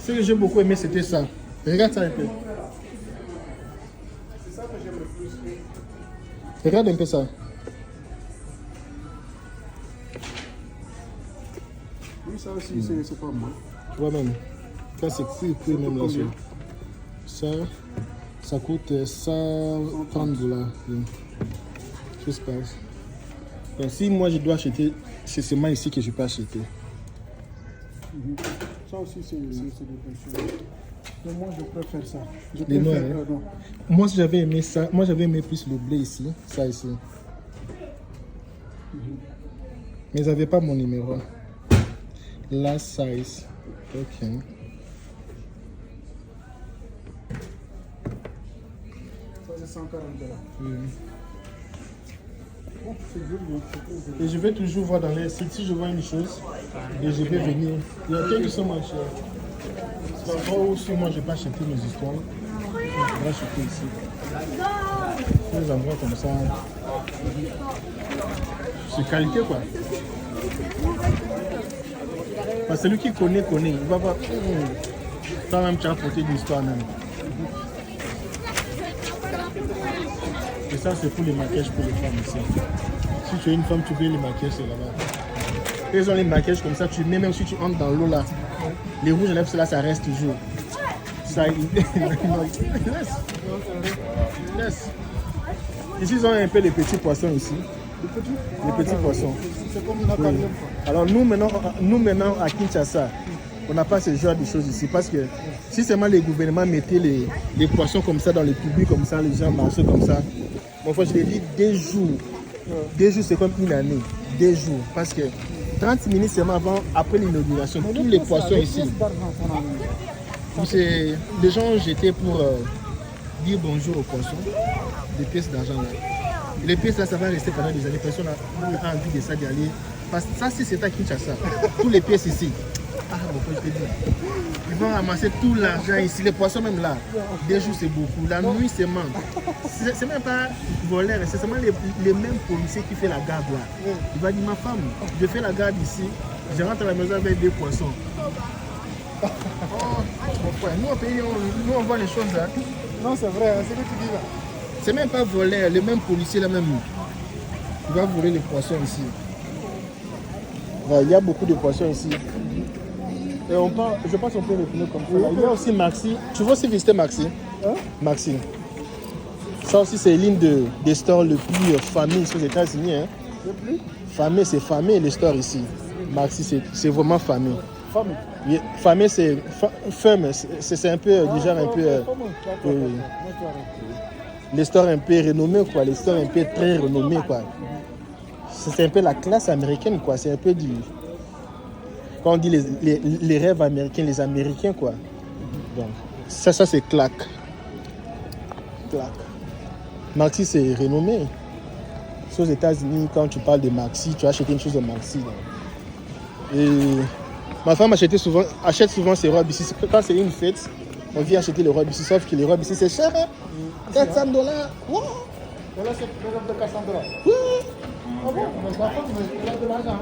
Ce que j'ai beaucoup aimé c'était ça. Regarde ça un peu. Regarde un peu ça. Oui, ça aussi, c'est pas mal. Tu vois même. Ça c'est cool même là. Ça coûte $130. Oui. Je sais pas. Donc, si moi je dois acheter, c'est seulement ici que je peux acheter. Ça aussi, c'est des choses. Mais moi, je préfère ça. Je Les noirs, préfère, hein. non. Moi j'avais aimé ça. Moi j'avais aimé plus le blé ici. Ça ici. Mais ils n'avaient pas mon numéro. Last size. Ok. Ça, c'est 140 $. Oui. Oh, c'est joli, hein, c'est très joli. Et je vais toujours voir dans les sites. Si je vois une chose, et je vais venir. Il y a quelques sont moins chers. C'est l'endroit où si moi je peux acheter mes histoires. Je vais acheter ici. Des endroits comme ça. C'est qualité quoi. Parce que celui qui connaît. Il va pas. Toi-même tu as apporté une histoire même. Et ça c'est pour les maquillages pour les femmes ici. Si tu es une femme, tu veux les maquillages, c'est là-bas. Ils ont les maquillages comme ça, tu mets même si tu entres dans l'eau là. Les rouges à lèvres, là, ça reste toujours. Ça, laisse. Ici, ils ont un peu les petits poissons ici. Les petits poissons. C'est comme une aquarium, Oui. quoi. Alors nous maintenant à Kinshasa, on n'a pas ce genre de choses ici parce que si seulement les gouvernements mettaient les poissons comme ça dans les publics comme ça, les gens marchaient comme ça. Bon, je l'ai dit, des jours c'est comme une année. Des jours. Parce que 30 minutes seulement après l'inauguration, tous les poissons ici. Les gens jetaient pour dire bonjour aux poissons, des pièces d'argent là. Les pièces là, ça va rester pendant des années. Personne n'a envie de ça d'y aller. Parce que ça, si c'est à Kinshasa, toutes les pièces ici. Ah, bon, je te dis. Ils vont ramasser tout l'argent ici. Les poissons, même là, des jours, c'est beaucoup. La nuit, c'est manque. C'est même pas voleur, c'est seulement les mêmes policiers qui font la garde là. Il va dire, ma femme, je fais la garde ici. Je rentre à la maison avec des poissons. Oh, mon frère, nous, au pays, nous, on voit les choses là. Non, c'est vrai, c'est ce que tu dis là. C'est même pas voleur, les mêmes policiers là, même. Il va voler les poissons ici. Ouais, il y a beaucoup de poissons ici. Et on parle, je pense qu'on peut les finir comme ça. Il y a aussi Maxi. Tu veux aussi visiter Maxi? Hein? Maxi. Ça aussi, c'est l'une des stores le plus fameux aux États-Unis. Hein. Le plus Fameux, c'est fameux les stores ici. Maxi, c'est vraiment fameux. fameux. Oui, fameux, c'est femme. C'est un peu du genre un peu. Les stores un peu renommés, quoi. Les stores un peu très renommés, quoi. C'est un peu la classe américaine, quoi. C'est un peu du. Quand on dit les rêves américains, les Américains, quoi. Donc, ça c'est claque. Claque. Maxi, c'est renommé. Aux États-Unis, quand tu parles de Maxi, tu as acheté une chose de Maxi. Donc. Et ma femme achète souvent ses robes ici. Quand c'est une fête, on vient acheter les robes ici. Sauf que les robes ici, c'est cher. Hein? $400. Wow. Et là, c'est une robe de $400. Oui. Ah bon? Mais la femme, elle a de l'argent.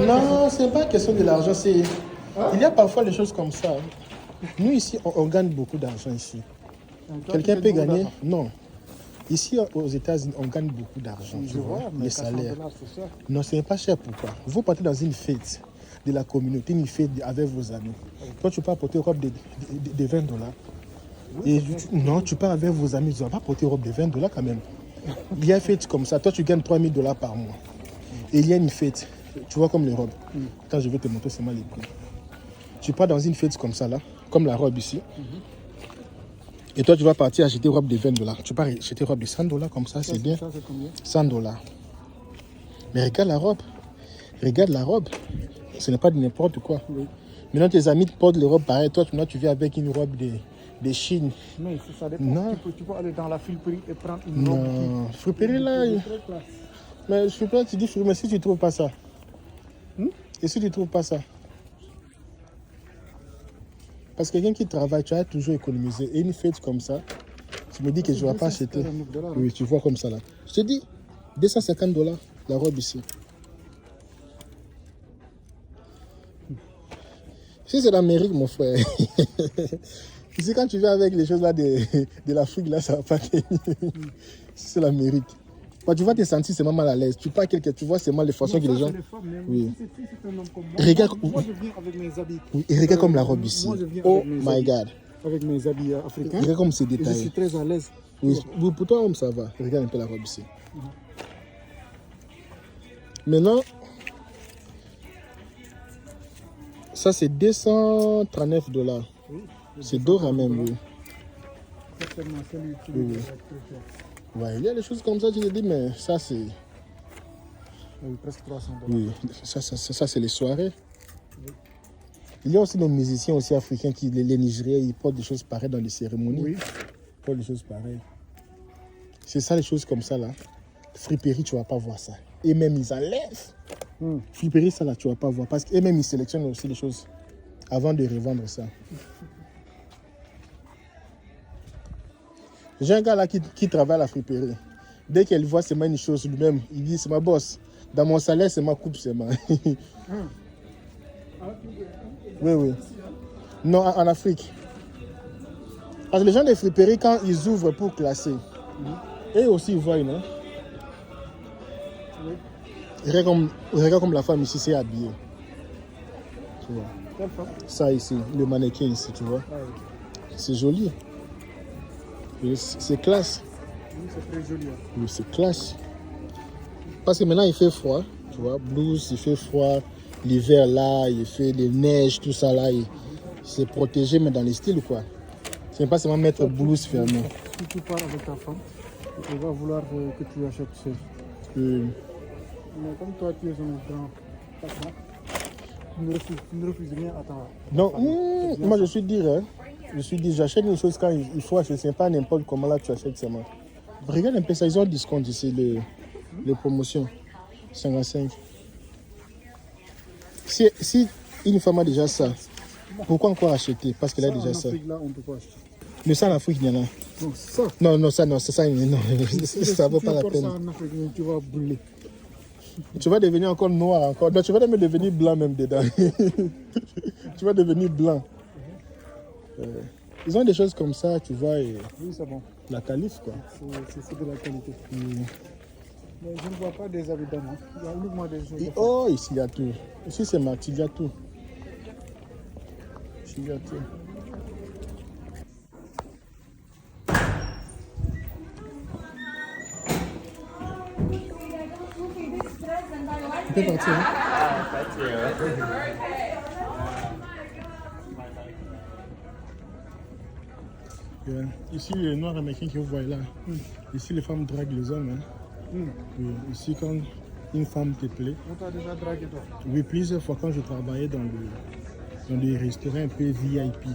Non, c'est pas question de l'argent. Il y a parfois des choses comme ça. Nous, ici, on gagne beaucoup d'argent ici. Quelqu'un peut gagner? Non. Ici, aux États-Unis, on gagne beaucoup d'argent. Tu vois, les salaires. Non, ce n'est pas cher. Pourquoi? Vous partez dans une fête de la communauté, une fête avec vos amis. Toi, tu peux apporter une robe de $20. Et non, tu pars avec vos amis, tu ne vas pas porter une robe de $20 quand même. Il y a une fête comme ça. Toi, tu gagnes $3000 par mois. Et il y a une fête. Tu vois comme les robes. Quand je vais te montrer seulement les prix. Tu pars dans une fête comme ça, là, comme la robe ici. Et toi, tu vas partir acheter une robe de $20. Tu pars acheter une robe de $100 comme ça, c'est bien. Ça, c'est combien? $100. Mais regarde la robe. Regarde la robe. Ce n'est pas de n'importe quoi. Oui. Maintenant, tes amis te portent les robes pareilles. Toi, maintenant, tu viens avec une robe de Chine. Mais ça dépend. Non. Tu peux aller dans la friperie et prendre une robe. Non. Friperie, là. Mais je suis pas, tu dis friperie, mais si tu ne trouves pas ça. Et si tu ne trouves pas ça? Parce que quelqu'un qui travaille, tu as toujours économisé. Et une fête comme ça, tu me dis que je ne vais pas acheter. Oui, tu vois comme ça là. Je te dis, $250 la robe ici. Si c'est l'Amérique, mon frère. Ici, quand tu viens avec les choses là de l'Afrique, là, ça ne va pas tenir. Si c'est l'Amérique. Bah, tu vas te sentir seulement mal à l'aise. Tu parles tu vois seulement les façons que les gens. Oui. Regarde. Moi, je viens avec mes habits. Oui, et regarde comme la robe ici. Moi, je viens Oh avec mes my habits. God. Avec mes habits africains. Regarde comme c'est Et je détaillé. suis très à l'aise. Oui, pour toi, homme, ça va. Regarde un peu la robe ici. Maintenant, ça c'est $239. C'est d'or même, oui. Certainement, celui qui Oui. est très cher. Ouais, il y a des choses comme ça, tu te dis, mais ça c'est. Oui, presque $300. Oui, ça c'est les soirées. Il y a aussi nos musiciens aussi africains, les Nigériens, ils portent des choses pareilles dans les cérémonies. Oui. Ils portent des choses pareilles. C'est ça, les choses comme ça là. Friperie, tu ne vas pas voir ça. Et même ils enlèvent. Friperie, ça là, tu ne vas pas voir. Parce qu'eux même ils sélectionnent aussi les choses avant de revendre ça. J'ai un gars là qui travaille à la friperie. Dès qu'elle voit seulement une chose lui-même, il dit c'est ma boss. Dans mon salaire, c'est ma coupe seulement. Oui. Non, en Afrique. Parce que les gens des friperies, quand ils ouvrent pour classer, eux aussi ils voient, non? Regarde comme la femme ici s'est habillée. Tu vois. Quelle femme? Ça ici, le mannequin ici, tu vois. Ah, oui. C'est joli. C'est classe. Oui, c'est très joli. Hein. Oui, c'est classe. Parce que maintenant il fait froid, tu vois. Blouse, il fait froid. L'hiver là, il fait des neiges, tout ça là. C'est protégé, mais dans les styles quoi. C'est pas seulement mettre blouse fermée. Si tu pars avec ta femme, elle va vouloir que tu achètes seul. Oui. Mais comme toi, tu es un grand patron, tu ne refuses rien à ta Non, femme. moi je suis dire, hein. J'achète une chose quand il faut acheter. C'est pas n'importe comment là tu achètes seulement. Regarde un peu ça, ils ont un discount ici. Les promotions. 55. Si une femme a déjà ça, pourquoi encore acheter? Parce qu'elle a déjà ça. Afrique, là, on ne peut pas acheter. Mais ça en Afrique, il y en a. Non, ça. Non, ça, non, ça, non, ça vaut pas la peine. Ça en Afrique, tu vas brûler. Tu vas devenir encore noir encore. Non, tu vas même devenir blanc même dedans. Tu vas devenir blanc. Ils ont des choses comme ça, tu vois. Et Oui, c'est bon. la calife, quoi. C'est de la qualité. Mais je ne vois pas des habits d'homme. Il y a uniquement des choses. Oh, ici, il y a tout. Ici, c'est Marty, il y a tout. Ici, il y a tout. Tu peux partir, hein? Yeah. Ici, les noirs américains que vous voyez là, ici, les femmes draguent les hommes. Hein. Oui. Ici, quand une femme te plaît, On t'a déjà dragué, toi? oui, plusieurs fois quand je travaillais dans des restaurants un peu VIP.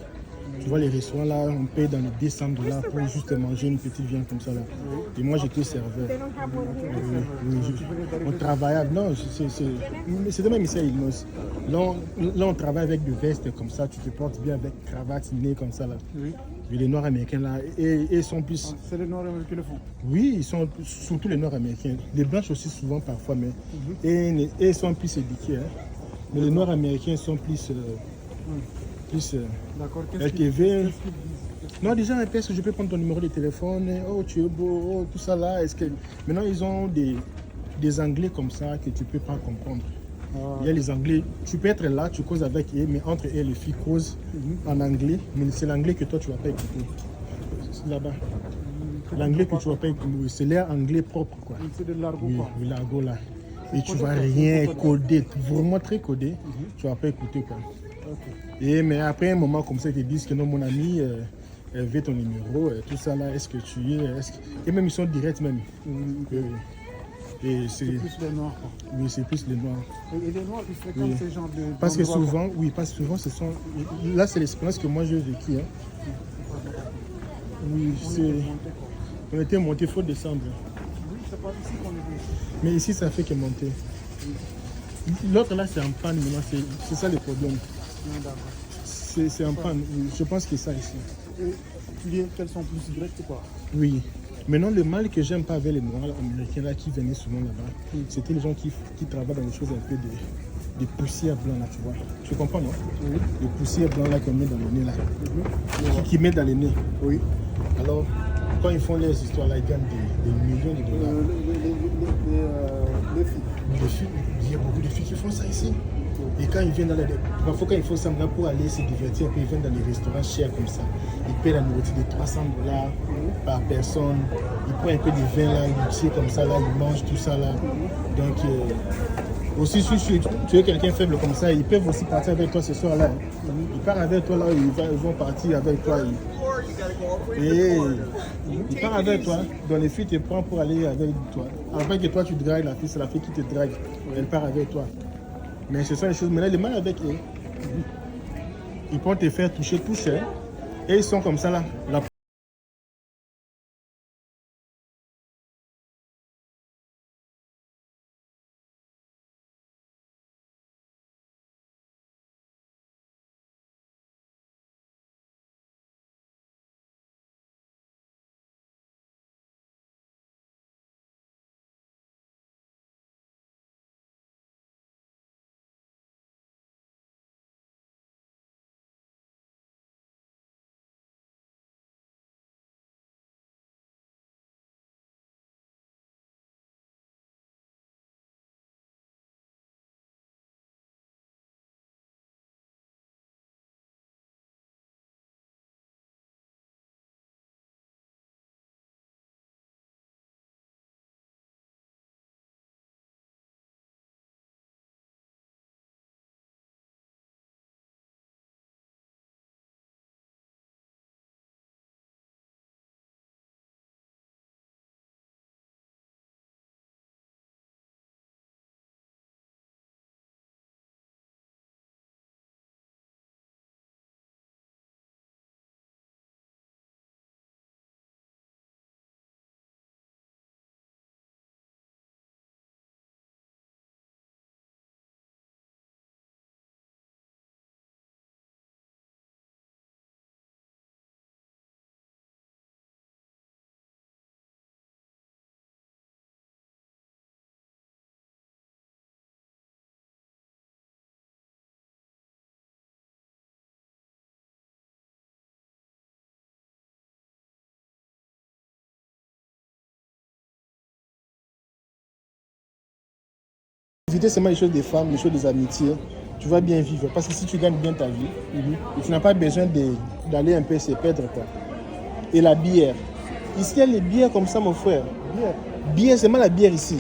Tu vois, les restaurants là, on paye dans les $200 pour juste manger une petite viande comme ça là. Et moi, j'étais serveur. On travaillait, non, c'était même ici à Illinois. Là, on travaille avec des vestes comme ça, tu te portes bien avec cravate, nez comme ça là. Oui. Et les Noirs américains là, et ils sont plus. C'est les Noirs qui le font. Oui, ils sont surtout les Noirs américains. Les Blanches aussi souvent parfois, mais et ils sont plus éduqués. Hein. Mais les Noirs américains sont plus. D'accord. LTV. Non, déjà, est-ce que je peux prendre ton numéro de téléphone? Oh, tu es beau, oh, tout ça là. Est-ce que... Maintenant, ils ont des Anglais comme ça que tu ne peux pas comprendre. Il y a les Anglais, tu peux être là, tu causes avec eux, mais entre eux, les filles causent en anglais, mais c'est l'anglais que toi, tu ne vas pas écouter. C'est là-bas. L'anglais que tu ne vas pas écouter, c'est l'air anglais propre, quoi. C'est de l'argot, Oui, quoi. oui, l'argot là. Et tu ne vas rien coder, vraiment très codé, tu ne vas pas écouter, quoi. Et, mais après un moment comme ça, ils te disent que non, mon ami, elle veut ton numéro, tout ça là, est-ce que tu es, et même ils sont directs même. Et c'est plus les Noirs, quoi. Oui, c'est plus les Noirs. Et les Noirs, ils fréquentent ces genres de... Parce que d'endroits, souvent, oui, parce que souvent, ce sont... Là, c'est l'expérience que moi, j'ai vécue. Hein. Oui, on était monté, il faut descendre. Oui, c'est pas ici qu'on est venu. Mais ici, ça fait que monter. L'autre là, c'est en panne maintenant, c'est ça le problème. D'accord. C'est en panne, oui. Je pense que c'est ça ici. Et tu dis qu'elles sont plus directes, quoi. Oui. Maintenant, le mal que j'aime pas avec les Noirs américains là, qui venaient souvent là-bas, c'était les gens qui travaillent dans des choses un peu de poussière blanc là, tu vois. Tu comprends, non? Oui. De poussière blanc là qu'on met dans le nez là. Qui met dans le nez. Oui. Alors, quand ils font les histoires là, ils gagnent des millions de dollars. Les filles. Les filles, il y a beaucoup de filles qui font ça ici. Et quand ils viennent dans les... Parfois quand ils font ça maintenant pour aller se divertir, puis ils viennent dans les restaurants chers comme ça. Ils paient la nourriture de $300 par personne. Ils prennent un peu de vin là, ils tirent comme ça là, ils mangent tout ça là. Donc aussi si tu es quelqu'un faible comme ça, ils peuvent aussi partir avec toi ce soir là. Ils partent avec toi là, ils vont partir avec toi. Et ils partent avec toi, donc les filles te prennent pour aller avec toi. Après que toi tu dragues la fille, c'est la fille qui te drague. Elle part avec toi. Mais ce sont les choses. Maintenant, les mal avec eux, ils peuvent te faire toucher tout cher. Et ils sont comme ça là. Éviter seulement les choses des femmes, les choses des amitiés. Tu vas bien vivre. Parce que si tu gagnes bien ta vie, et tu n'as pas besoin d'aller un peu se perdre, quoi. Et la bière. Ici, il y a les bières comme ça, mon frère. Bière, seulement la bière ici.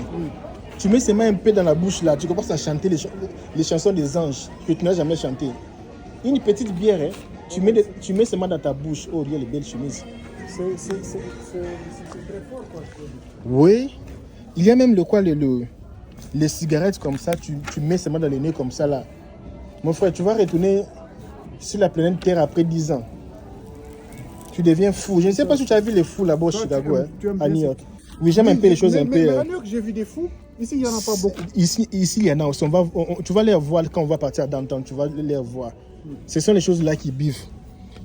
Tu mets seulement un peu dans la bouche là, tu commences à chanter les chansons des anges que tu n'as jamais chanté. Une petite bière, hein, tu mets seulement dans ta bouche. Oh, regarde les belles chemises. C'est très fort, quoi. Oui. Il y a même les cigarettes comme ça, tu mets seulement dans le nez comme ça là. Mon frère, tu vas retourner sur la planète Terre après 10 ans. Tu deviens fou. Je ne sais pas si tu as vu les fous là-bas au Chicago, à New York. Oui, j'aime un peu les choses un peu... Mais à New York, j'ai vu des fous. Ici, il n'y en a pas beaucoup. Ici, il y en a aussi. Tu vas les voir quand on va partir downtown. Tu vas les voir. Ce sont les choses là qui bivent.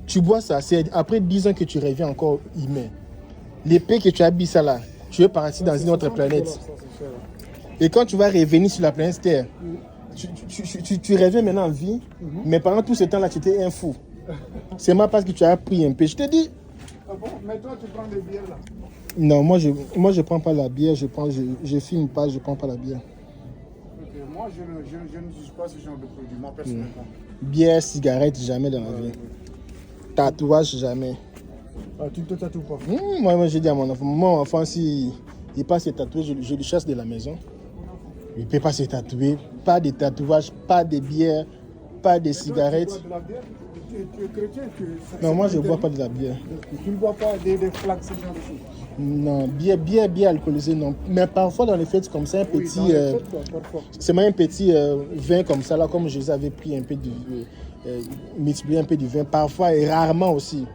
Tu bois ça, c'est après 10 ans que tu reviens encore humain. L'épée que tu as bu ça là, tu es parti dans une autre planète. Et quand tu vas revenir sur la planète Terre, tu reviens maintenant en vie, mais pendant tout ce temps là, tu étais un fou. C'est moi parce que tu as pris un peu. Je te dis... Ah bon? Mais toi, tu prends des bières là? Non, moi je prends pas la bière, je filme pas, je prends pas la bière. Okay. Moi je ne juge pas ce genre de produit, moi personnellement. Bière, cigarette, jamais dans la vie. Tatouage, jamais. Ah, tu ne te tatoues pas? Moi j'ai dit à mon enfant, s'il passe se tatouer, je le chasse de la maison. Il ne peut pas se tatouer, pas de tatouage, pas de bière, pas de cigarettes. Tu bois de la bière? Tu es chrétien? Non, moi je ne bois pas de la bière. Tu ne bois pas des flaques, ce genre de choses? Non, bière alcoolisée, non. Mais parfois dans les fêtes comme ça, un petit... c'est même un petit vin comme ça, là, comme je les avais pris un peu de... multiplié un peu du vin, parfois et rarement aussi.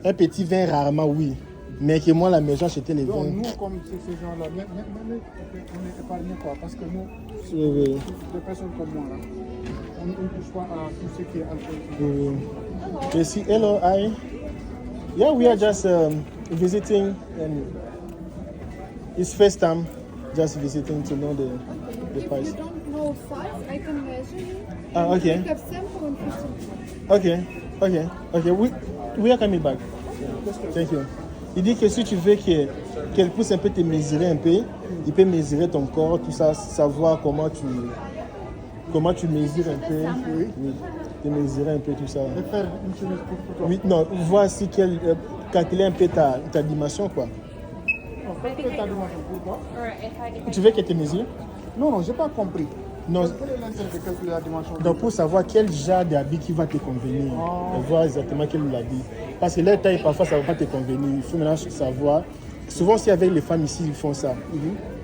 Un petit vin rarement, oui. Mais que moi, à la maison, j'étais les vins. Donc nous, comme ces gens-là, on est épargnés quoi, parce que nous, Oui. des personnes comme moi, là, on ne touche pas à tout ce qui est alcool. You see, hello, hi. Yeah, we are just visiting, and it's first time just visiting to know the If price. you don't know size, I can measure you. Ah, okay. Pick up sample and put some. Okay. We are coming back. Thank you. Il dit que si tu veux qu'elle puisse un peu te mesurer un peu, il peut mesurer ton corps, tout ça, savoir comment tu mesures un peu. Oui. Te mesurer un peu tout ça. Et faire une chemise pour toi. Oui, non, voici calculer un peu ta dimension, quoi. Pourquoi? Tu veux qu'elle te mesure? Non, j'ai pas compris. Non. Quel est l'intérêt de calculer la dimension? Donc pour savoir quel genre d'habit qui va te convenir, et voir exactement quel est l'habit. Parce que leur taille, parfois, ça ne va pas te convenir. Il faut maintenant savoir. Souvent, si avec les femmes ici, ils font ça.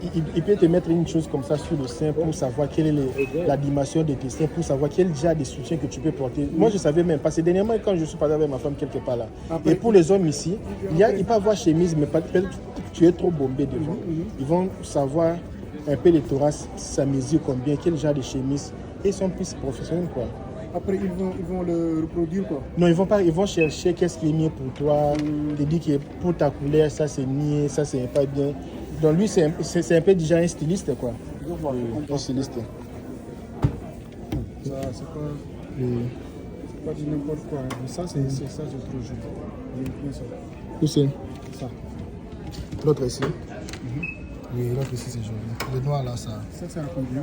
Ils peuvent te mettre une chose comme ça sur le sein pour savoir quelle est la dimension de tes seins, pour savoir quel genre de soutien que tu peux porter. Moi, je ne savais même pas. C'est dernièrement quand je suis parti avec ma femme quelque part là. Et pour les hommes ici, ils peuvent avoir chemise, mais peut-être tu es trop bombé devant. Ils vont savoir un peu les thorax, ça mesure combien, quel genre de chemise. Et ils sont plus professionnels, quoi. Après, ils vont le reproduire, quoi. Non, ils vont chercher qu'est-ce qui est mieux pour toi. Te dire que pour ta couleur, ça c'est mieux, ça c'est pas bien. Donc lui, c'est un peu déjà un styliste, quoi. Je vois, Un styliste. ça, c'est pas du n'importe quoi. Mais ça, c'est ça, je trouve joli. J'aime bien ça. Où c'est? Ça. L'autre ici. Oui, l'autre ici c'est joli. Le noir là, ça. Ça, c'est à combien?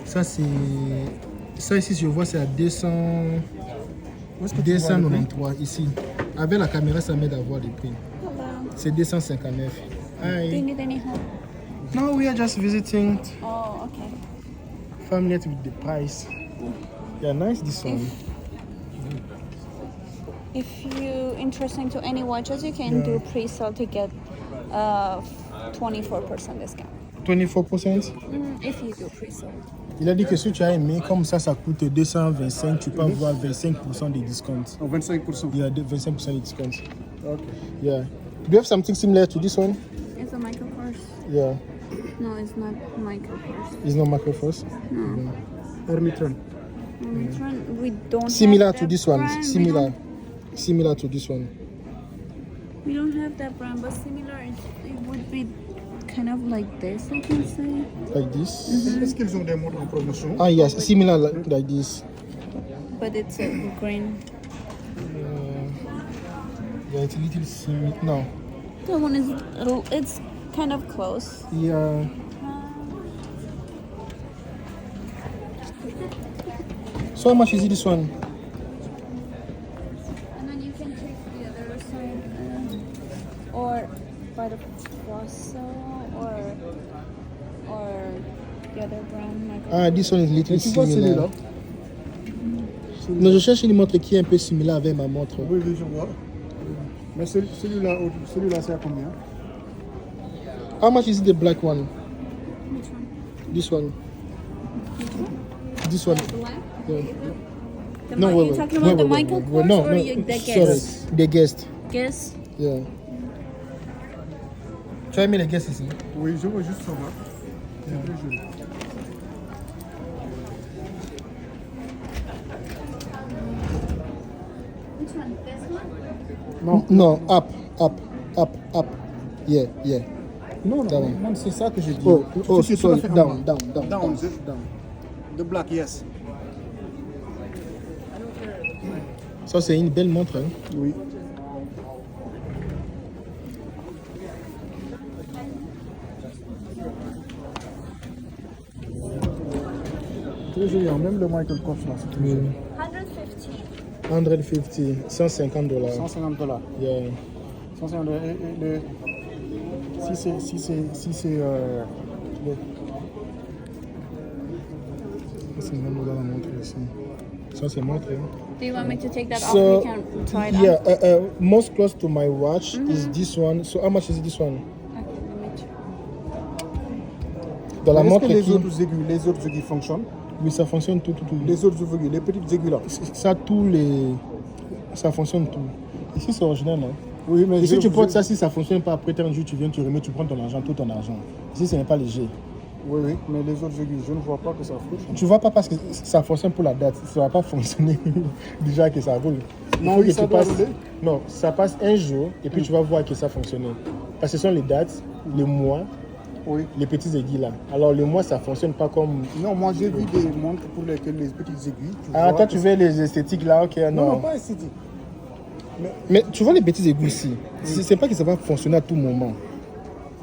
Ça c'est... Ça ici, je vois, c'est à 200... Où est-ce que tu vois le prix? 293 ici. Avec la caméra, ça m'aide à voir les prix. C'est 259. Do you Hi. need any help? No, we are just visiting. Oh, okay. Familiar with the price. Yeah, nice this one. If you're interested to any watches, you can do pre-sale to get 24% discount. 24%. If you do pre-sale. Il a dit que si tu as aimé, comme ça coûte 225, tu peux avoir 25% de discount. Oh, 25%. Il y a 25% de discount. Ok. Yeah. Do you have something similar to this one? It's a micro purse. Yeah. No, it's not micro purse. It's not micro first. No. Hermitron. We don't Similar have to that this one. brand. Similar to this one. We don't have that brand, but similar. It would be kind of like this, I can say. Like this. Est-ce qu'ils ont des montres en promotion? Ah yes, similar like this. But it's a green. Yeah, it's a little similar. No. That one is, it's kind of close. Yeah. So how much is it, this one? And then you can take the other side, or by the Fossil, or the other brand. Like Ah, this one is little Tu vois similar. celui-là? Non, je cherche une montre qui est un peu similaire avec ma montre. Oui, oui, je vois. Mais celui-là, c'est à combien? How much is the black one? which one? This one. This one. Black? Yeah. The No, you're wait, wait. talking Wait, about the wait, Michael wait, wait. Kors No, or no. the Sorry, Guess? the guest. Guess? Yeah. Tu as mis les guests ici? Oui, je vois juste ça là. C'est très joli. Which one? This one? Non, No, up. Yeah, yeah. non, That non, one. man, c'est ça que j'ai dit. Oh, oh, C'est tout sorry. à fait en Down, bas. down. Down. The black, yes. Ça, c'est une belle montre. Hein? Oui. Très joli, hein. Même le Michael Kors là, c'est très joli. 150. 150, $150. 150 $. Yeah. 150 $. Si c'est C'est une bonne la montre ici. Ça, c'est montre. Hein? Do you want me to take that off? So, We can try it yeah, on. most close to my watch is this one. So, how much is this one? Okay, let me check. Dans la Est-ce montre que qui... les autres aiguilles fonctionnent? Oui, ça fonctionne tout. Les autres aiguilles, les petites aiguilles là. Ça, ça fonctionne tout. Ici, c'est original. Hein? Oui, mais Et si tu portes ça, si ça fonctionne pas, après un jour, tu viens, tu remets, tu prends ton argent, tout ton argent. Ici, ce n'est pas léger. Oui, mais les autres aiguilles, je ne vois pas que ça fonctionne. Tu vois pas parce que ça fonctionne pour la date. Ça va pas fonctionner déjà que ça roule. Il Non, faut oui, que ça tu doit passes... rouler. Non, ça passe un jour et puis tu vas voir que ça fonctionne. Parce que ce sont les dates, les mois, Oui. les petits aiguilles là. Alors les mois, ça fonctionne pas comme... Non, moi j'ai vu des montres pour lesquelles les petites aiguilles. Ah, vois toi que tu veux les esthétiques là, ok, Non, non. non, pas esthétique. Mais tu vois les petites aiguilles ici, c'est pas que ça va fonctionner à tout moment.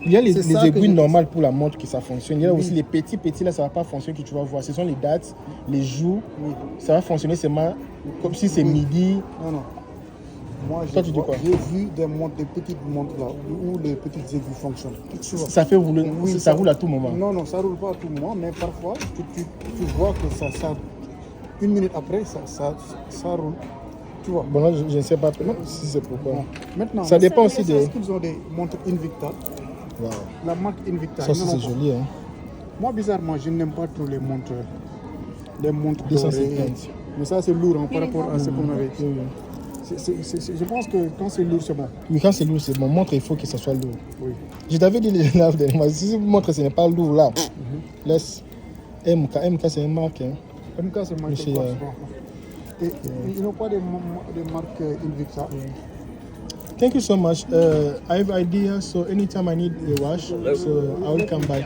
Il y a les C'est ça que aiguilles je dis. normales pour la montre qui ça fonctionne. Il y a aussi les petits là, ça va pas fonctionner que tu vas voir. Ce sont les dates, les jours. Ça va fonctionner seulement comme si c'est midi. Non, non. Moi Toi, tu dis quoi? j'ai vu des montres, des petites montres là où les petites aiguilles fonctionnent. Tu vois. Ça fait rouler, Oui, ça roule à tout moment. Non, non, ça roule pas à tout moment, mais parfois tu vois que ça, une minute après, ça roule. Tu vois. Bon là, je ne sais pas si c'est pourquoi. Bon. Maintenant, Ça dépend aussi de... Est-ce qu'ils ont des montres Invicta? Wow. La marque Invicta. Ça ils aussi n'en ont c'est pas. joli. Hein. Moi, bizarrement, je n'aime pas trop les montres 250. dorées. Mais ça, c'est lourd hein, par rapport à ce qu'on avait. Oui, Je pense que quand c'est lourd, c'est bon. oui, quand c'est lourd, c'est bon. Montre, il faut que ça soit lourd. Oui. Je t'avais dit là, si vous montre, ce n'est pas lourd là, laisse. MK, c'est une marque. Hein. MK, c'est Michael Monsieur, Kors. Et ils n'ont pas des marques Invicta. Thank you so much. I have idea, so anytime I need a wash, so I will come back.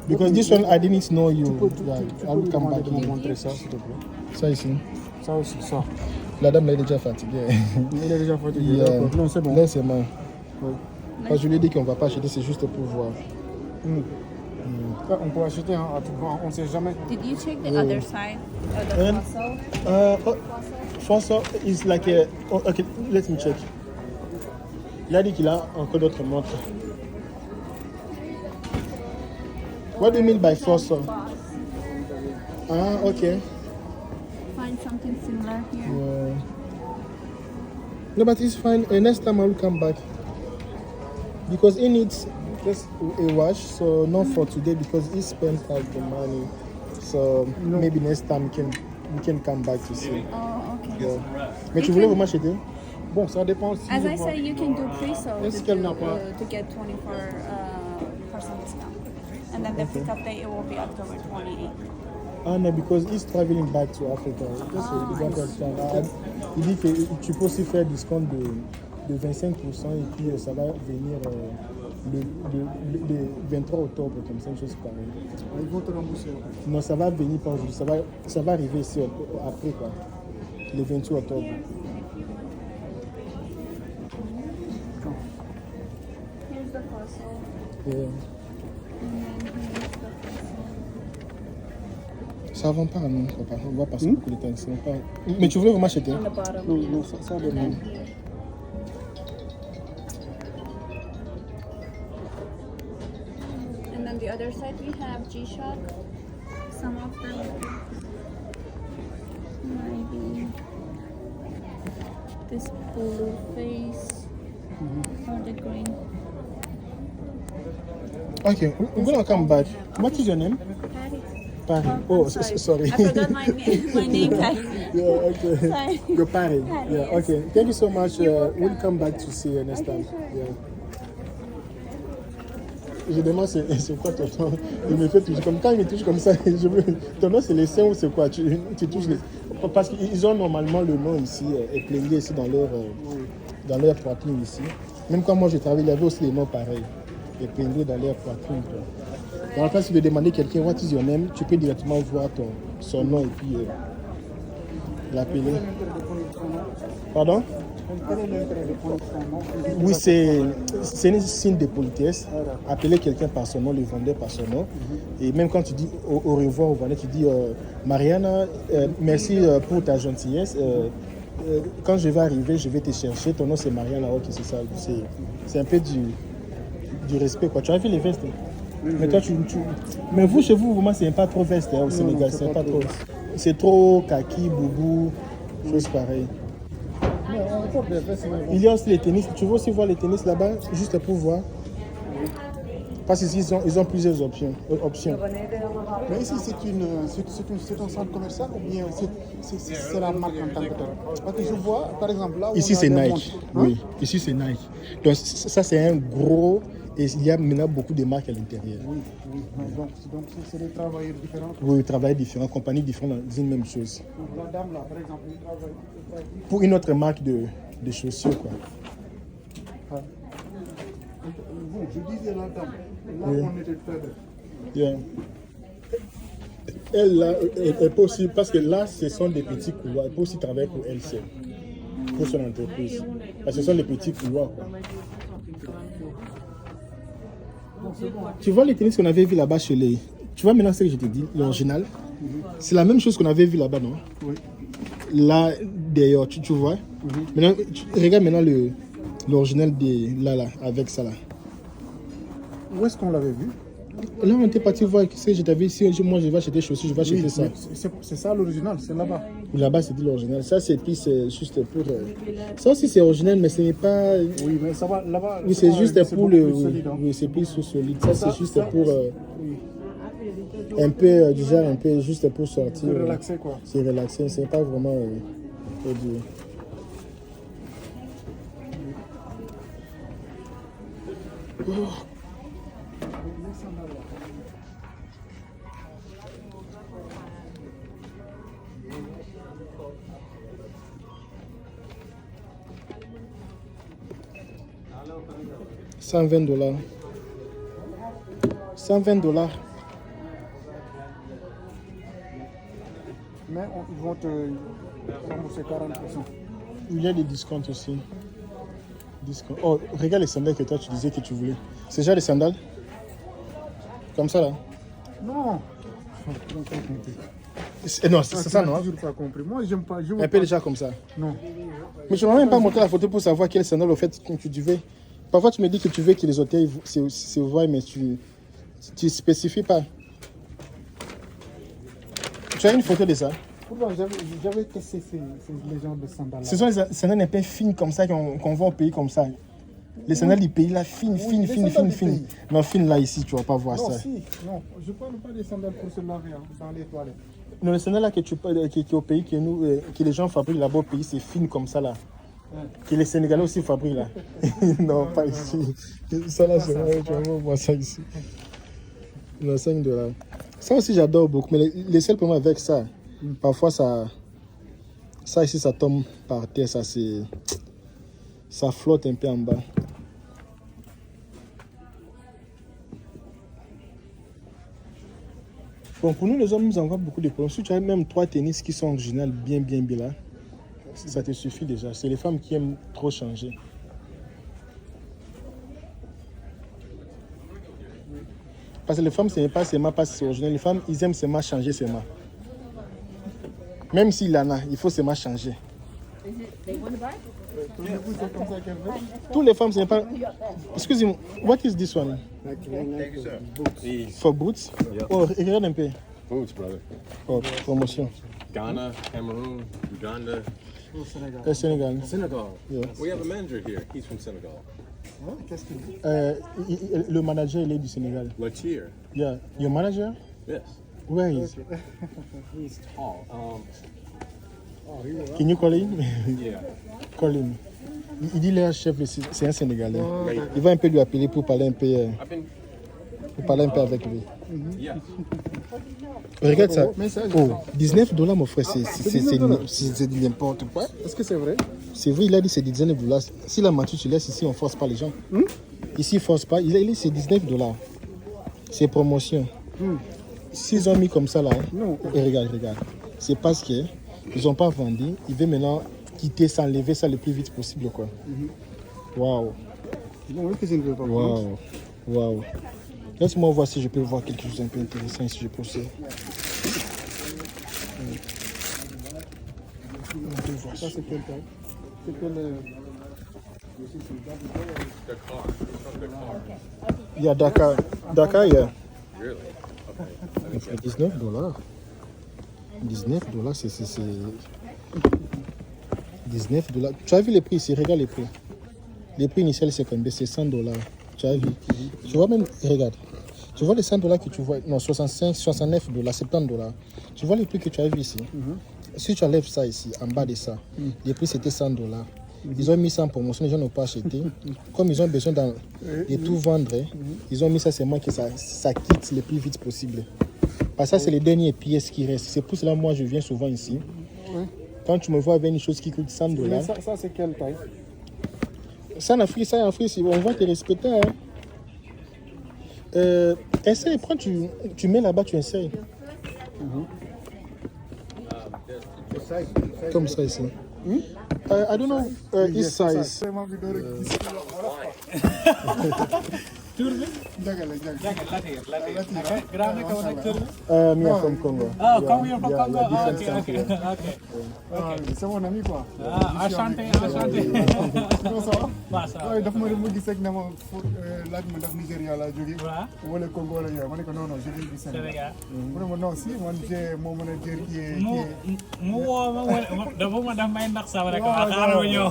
Because this one I didn't know you. Yeah, Tu I peux will lui come demander back de me here. montrer ça, s'il te plaît. Ça ici. Ça aussi, ça. La dame là, elle est déjà fatiguée. Il est déjà fatigué. Yeah. D'accord. Non, c'est bon. Laisse-moi. Oui. Quand je lui ai dit qu'on ne va pas acheter, c'est juste pour voir. Ah, on peut acheter, hein, on ne sait jamais. Did you check the other side of the Fossil? Fossil is like a... Oh, okay, let me check. Il a dit qu'il a encore d'autres montres. What do you mean by Fossil? Ah, okay. Find something similar here. Yeah. No, but it's fine. Next time I will come back. Because he needs just a wash, so not for today because he spent like the money. So maybe next time we can come back to see. Oh, okay. Yeah. Mais tu voulais vraiment acheter? Bon, ça dépend si As je I vois. said, you can do pre-sale Est-ce qu'elle n'a pas- to get 24% discount. And then the pickup date, it will be October 28th. Ah non, because he's traveling back to Africa. That's what he don't understand. Il dit que tu peux aussi faire discount de 25% et puis ça va venir le 23 octobre, comme ça, une chose pareille. Ils vont te rembourser. Non, ça va venir pas aujourd'hui, ça va arriver ici après quoi, le 28 octobre. Here's the Fossil. Yeah. And then here's the Fossil. Ça vend pas, non, papa. On va passer beaucoup de temps ici. Mais tu voulais vraiment acheter? On the bottom. Non, non, ça dépend. And then the other side we have G-Shock. Some of them maybe this blue face or the green. Okay, we're gonna come back. What is your name? Patty. Patty. Oh, Oh, sorry. sorry. I forgot my name. My name tag. Yeah, okay. Sorry. Your Patty. Patty, Yeah, yes. okay. Thank you so much. We'll come back to see you next time. Yeah. Je demande c'est quoi ton nom? Il me fait toujours comme quand il me touche comme ça. Ton nom c'est les seins ou c'est quoi? Tu touches les... Parce qu'ils ont normalement le nom ici, épinglé ici dans leur poitrine ici. Même quand moi je travaillais, il y avait aussi les noms pareils, épinglés dans leur poitrine. Dans la place de demander quelqu'un what is your name, tu peux directement voir son nom et puis l'appeler. Pardon? Quel est l'intérêt de prendre son nom? Oui, c'est un signe de politesse. Appeler quelqu'un par son nom, le vendeur par son nom. Et même quand tu dis au revoir au vendeur, tu dis Mariana, merci pour ta gentillesse. Quand je vais arriver, je vais te chercher. Ton nom c'est Mariana. Ok, c'est ça. C'est un peu du respect, quoi. Tu as vu les vestes? Mais toi, mais vous, chez vous, vraiment, c'est pas trop veste au Sénégal. C'est pas trop. C'est trop kaki, boubou, choses pareilles. Mais on porte des vestes, mais bon. Il y a aussi les tennis. Tu veux aussi voir les tennis là-bas, juste pour voir. Parce qu'ici, ils ont plusieurs options. Mais ici, c'est un centre commercial ou bien c'est la marque en tant que telle? Parce que je vois, par exemple, là où Ici, on a c'est des Nike. montres, hein? Oui, ici, c'est Nike. Donc, ça, c'est un gros... Et il y a maintenant beaucoup de marques à l'intérieur. Oui, oui. Donc c'est des travailleurs différents. Oui, travailler différents, compagnies différentes dans une même chose. Donc la dame là, par exemple, elle travaille. Pour une autre marque de chaussures, quoi. Ah. Bon, je disais la dame. Là Oui. où on était tout à l'heure. Yeah. Elle, là, elle peut aussi... Parce que là, ce sont des petits couloirs. Elle peut aussi travailler pour elle seule. Pour son entreprise. Parce que ce sont des petits couloirs, quoi. Tu vois les tennis qu'on avait vu là-bas chez les... Tu vois maintenant ce que je te dis, l'original. C'est la même chose qu'on avait vu là-bas, non? Oui. Là, d'ailleurs, tu vois. Maintenant, regarde maintenant l'original là, avec ça là. Où est-ce qu'on l'avait vu? Là, on était parti voir ce que je t'avais ici. Moi, je vais acheter des chaussures, je vais acheter ça. C'est ça l'original, c'est là-bas. Là-bas, c'était l'original. Ça, c'est juste pour... Ça aussi, c'est original, mais ce n'est pas... Oui, mais ça va là-bas. Oui, c'est juste pour le... Solide, hein. Oui, c'est plus solide. Ça, c'est juste ça, pour... Oui. un peu, déjà, un peu juste pour sortir. C'est relaxé, quoi. C'est relaxé, c'est pas vraiment... dur. $120. $120. Mais ils vont te rembourser 40%. Il y a des discounts aussi. Oh, regarde les sandales que toi tu disais que tu voulais. C'est déjà des sandales? Comme ça là? Non. Non, c'est ça non? J'ai toujours pas compris. Moi, j'aime pas. Je veux Un peu pas. déjà comme ça. Non. Mais tu m'as même pas montré la photo pour savoir quelles sandales au fait que tu veux. Parfois tu me dis que tu veux que les hôtels se voient, mais tu spécifies pas. Tu as une photo de ça? Pourquoi j'avais testé les genres de sandales là. Ce sont les sandales un peu fines comme ça qu'on voit au pays comme ça. Les sandales du pays là, fines. Non, fines là ici, tu vas pas voir Non, ça. si. Non, je parle pas des sandales pour se laver hein, dans les toilettes. Non, les sandales là qui est au pays, que les gens fabriquent là-bas au pays, c'est fine comme ça là. Que les Sénégalais aussi fabriquent là. Non, pas ici. Ça là, c'est vrai, tu vas pas voir ça ici. Non, $5. Ça aussi, j'adore beaucoup. Mais les seuls problèmes avec ça, parfois ça ici, ça tombe par terre, ça flotte un peu en bas. Bon, pour nous les hommes, nous avons beaucoup de problèmes. Si tu as même 3 tennis qui sont originales, bien là, ça te suffit déjà. C'est les femmes qui aiment trop changer. Parce que les femmes, ce n'est pas seulement parce que c'est original. Les femmes, ils aiment seulement changer seulement. Même s'il en a, il faut seulement changer. Tous les femmes, ce n'est pas... Excusez-moi, what is this one? For boots? Oh, regarde un peu. Boots, brother. Oh, promotion. Ghana, Cameroon, Uganda, Sénégal. Senegal. Yeah. We have a manager here. He's from Senegal. Qu'est-ce qu'il dit? Le manager, il est du Sénégal. Latier. Yeah. Your manager? Yes. Where is? He's tall. Can you call him? Yeah. Call him. Il dit leur chef, c'est un Sénégalais. Il va un peu lui appeler pour parler un peu, I've been. pour parler un peu avec lui. Yes. Regarde ça. Message. Oh, $19 mon frère, c'est de n'importe quoi. Est-ce que c'est vrai? C'est vrai, il a dit c'est $19. Si la matu tu laisses ici, on force pas les gens. Ici, il force pas. Il a dit c'est $19. C'est promotion. S'ils ont mis comme ça là, Non. et regarde. C'est parce qu'ils n'ont pas vendu. Ils veulent maintenant quitter, s'enlever ça le plus vite possible quoi. Waouh. Non, oui que je ne veux pas. Waouh. Laisse-moi voir si je peux voir quelque chose d'un peu intéressant si je procède. Ça, c'est quel taille? C'est quel... Il y a Dakar. Dakar, il y a Really? Okay. $19. $19, c'est... $19. Tu as vu les prix ici? Regarde les prix. Les prix initiaux, c'est combien? C'est $100. Tu as vu? Tu vois même... Regarde. Tu vois les $100 que tu vois? Non, 65, $69, $70. Tu vois les prix que tu as vu ici? Si tu enlèves ça ici, en bas de ça, les prix c'était $100. Ils ont mis ça en promotion, les gens n'ont pas acheté. Comme ils ont besoin de tout vendre, ils ont mis ça seulement que ça quitte le plus vite possible. Parce que ça, c'est les dernières pièces qui restent. C'est pour cela que moi, je viens souvent ici. Quand tu me vois avec une chose qui coûte $100, Mais ça, c'est quelle taille? ça en Afrique, on va te respecter. Hein. Essaye, prends, tu mets là-bas, tu essayes. Comme ça ici. I don't know his size. Vraiment, vi door a gis. Me are from Congo. Oh, come here from Yeah, Congo? yeah, Oh, different okay, country. okay. C'est mon ami quoi. Ah, Ashanti. Sinon ça va? Massa. waaye daf ma dem mu gis rek ne ma laaj ma ndax Nigéria laa jógee. Waaw. wala Congo la ñëw ma ne ko non je viens du Sénégal. Sénégal. mu ne ma non si man j'ai mon manager qui est. mu woo ma dafa ma daf may ndax sama rek ah xaaral ma ñëw.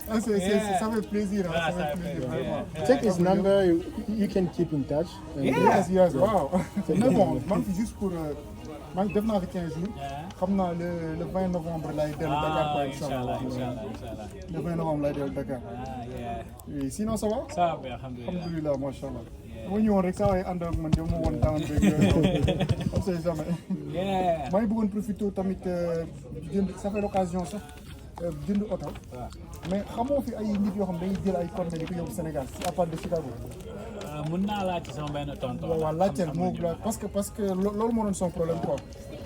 Ça fait plaisir. Ah, Ça fait plaisir vraiment. Check his number, you can keep in touch. And Yes, waaw. Mais bon man fi juste pour man def naa fi 15 jours. xam naa le 20 novembre lay dellu Dakar quoi inchallah. Le 20 novembre lay dellu Dakar. Oui, sinon ça va? Ça va bien, alhamdulillah. Alhamdulillah, machallah. dama ñëwoon rek saa waay ànd ak man dama woon temps beeg on sait jamais. maa ngi bëggoon profité tamit jënd ça fait l'occasion sax jënd oto. mais xamoo fi ay nit yoo xam dañuy jël ay conteneurs di ko yóbbu Sénégal à part de Chicago. Mun naa laaj ci sama benn tonton. waaw laajteel moo parce que loolu moo doon son problème quoi.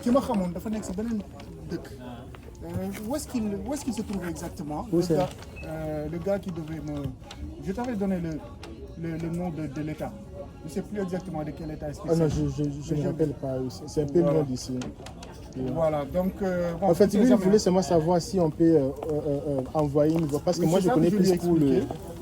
ki ma xamoon dafa nekk si beneen dëkk. Où est-ce qu'il se trouve exactement? Le gars qui devait me... Je t'avais donné le nom de l'État. Je ne sais plus exactement de quel État est-ce que c'est. Ah non, je ne me rappelle pas. C'est un peu loin d'ici. Voilà, donc... bon, en fait, lui, il voulait seulement savoir si on peut envoyer une voie. Parce que moi, je connais plus pour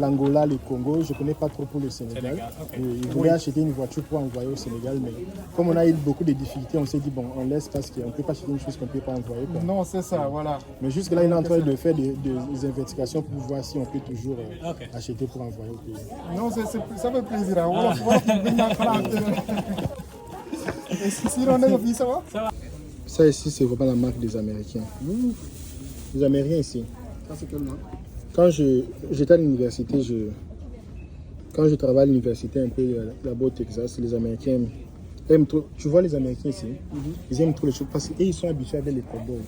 l'Angola, le Congo. Je ne connais pas trop pour le Sénégal. Okay. Il voulait acheter une voiture pour envoyer au Sénégal. Mais comme on a eu beaucoup de difficultés, on s'est dit, bon, on laisse parce qu'on ne peut pas acheter une chose qu'on ne peut pas envoyer. Quoi. Non, c'est ça, voilà. Mais jusque-là, il est en train de faire des investigations pour voir si on peut toujours acheter pour envoyer au pays. Non, ça fait plaisir. Hein. Et si on est au pays, ça va? Ça va. Ça ici, c'est vraiment la marque des Américains. Les Américains ici. Ça, c'est quelle marque? Quand j'étais à l'université, quand je travaille à l'université un peu là-bas au Texas, les Américains aiment trop. Tu vois les Américains ici, ils aiment trop les choses parce qu'ils sont habitués avec les cow-boys,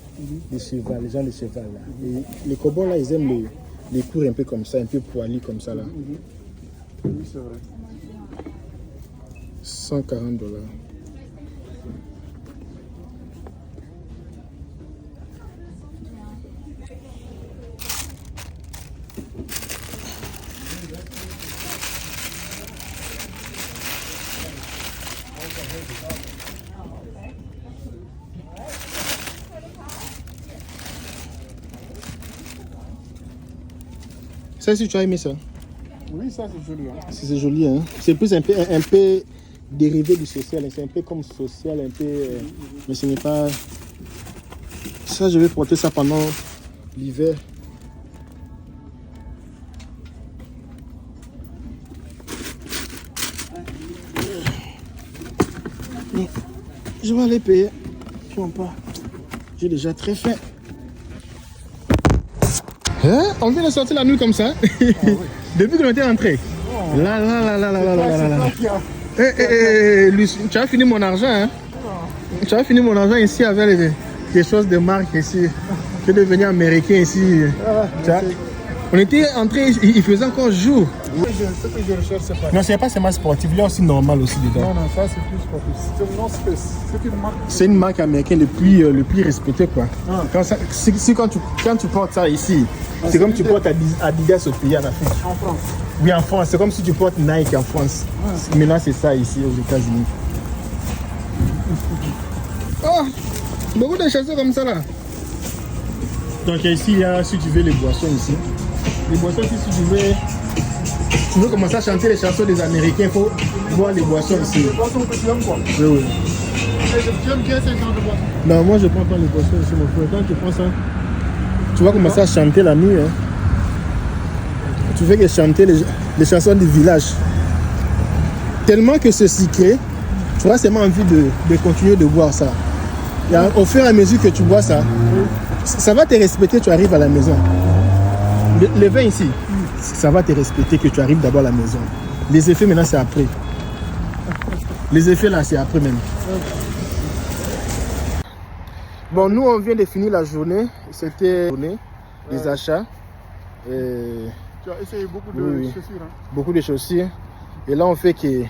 les chevaux, les gens de cheval là. Et les cow-boys là, ils aiment les cours un peu comme ça, un peu poilus comme ça là. Oui, c'est vrai. $140. Ça, si tu as aimé ça. Oui, ça c'est joli. Hein. C'est joli, hein. C'est plus un peu dérivé du social. C'est un peu comme social, un peu... mais ce n'est pas... Ça, je vais porter ça pendant l'hiver. Je vais aller payer. Puis on part. J'ai déjà très faim. Hein? On vient de sortir la nuit comme ça. Depuis qu'on était rentré. Là. Lucie, tu as fini mon argent, hein? Tu as fini mon argent ici avec des choses de marque ici. Tu es devenu américain ici. On était entré, il faisait encore jour. Ce que je recherche, c'est pas. Non, c'est pas seulement sportif, il y a aussi normal aussi dedans. Non, ça c'est plus sportif. C'est une marque. C'est une marque américaine le plus respectée, quoi. Quand tu portes ça ici, c'est comme tu portes Adidas au pays en Afrique. En France. Oui, en France. C'est comme si tu portes Nike en France. Maintenant, c'est ça ici aux États-Unis. Oh, beaucoup de chansons comme ça là. Donc ici, il y a, si tu veux, les boissons ici. Les boissons ici, si tu veux commencer à chanter les chansons des Américains, il faut boire les boissons ici. Les boissons que tu aimes quoi? Oui. Tu aimes bien ces genres de boissons? Non, moi je prends pas les boissons ici, mon frère. Quand tu prends ça, tu vas commencer à chanter la nuit. Hein. Tu fais que chanter les chansons du village. Tellement que c'est sucré, tu auras seulement envie de continuer de boire ça. Et au fur et à mesure que tu bois ça, ça va te respecter, tu arrives à la maison. Le vin ici, ça va te respecter que tu arrives d'abord à la maison. Les effets maintenant c'est après. Les effets là c'est après même. Bon, nous on vient de finir la journée. C'était les achats. Tu as essayé beaucoup de chaussures. Hein? Beaucoup de chaussures. Et là on fait que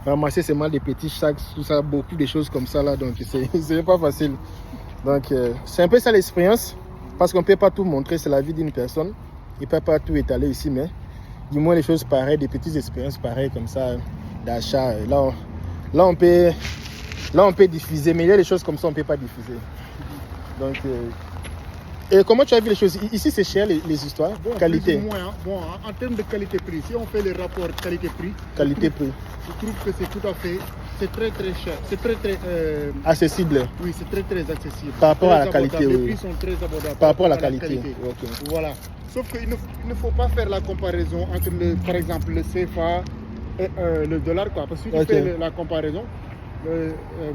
ramasser seulement des petits sacs, tout ça, beaucoup de choses comme ça là. Donc c'est pas facile. Donc c'est un peu ça l'expérience. Parce qu'on ne peut pas tout montrer, c'est la vie d'une personne. Il ne peut pas tout étaler ici, mais du moins les choses pareilles, des petites expériences pareilles comme ça, d'achat. Là, on peut diffuser, mais il y a des choses comme ça, on ne peut pas diffuser. Donc, et comment tu as vu les choses? Ici, c'est cher les histoires, qualité. Plus ou moins, hein. Bon, en termes de qualité-prix, si on fait le rapport qualité-prix, je trouve que c'est tout à fait, c'est très cher, c'est très accessible. Oui, c'est très accessible. Par rapport à la qualité, les oui. prix sont très abordables. Par rapport à la qualité. Okay. Voilà. Sauf qu'il ne faut pas faire la comparaison entre, par exemple, le CFA et le dollar, quoi. Parce que si tu fais la comparaison,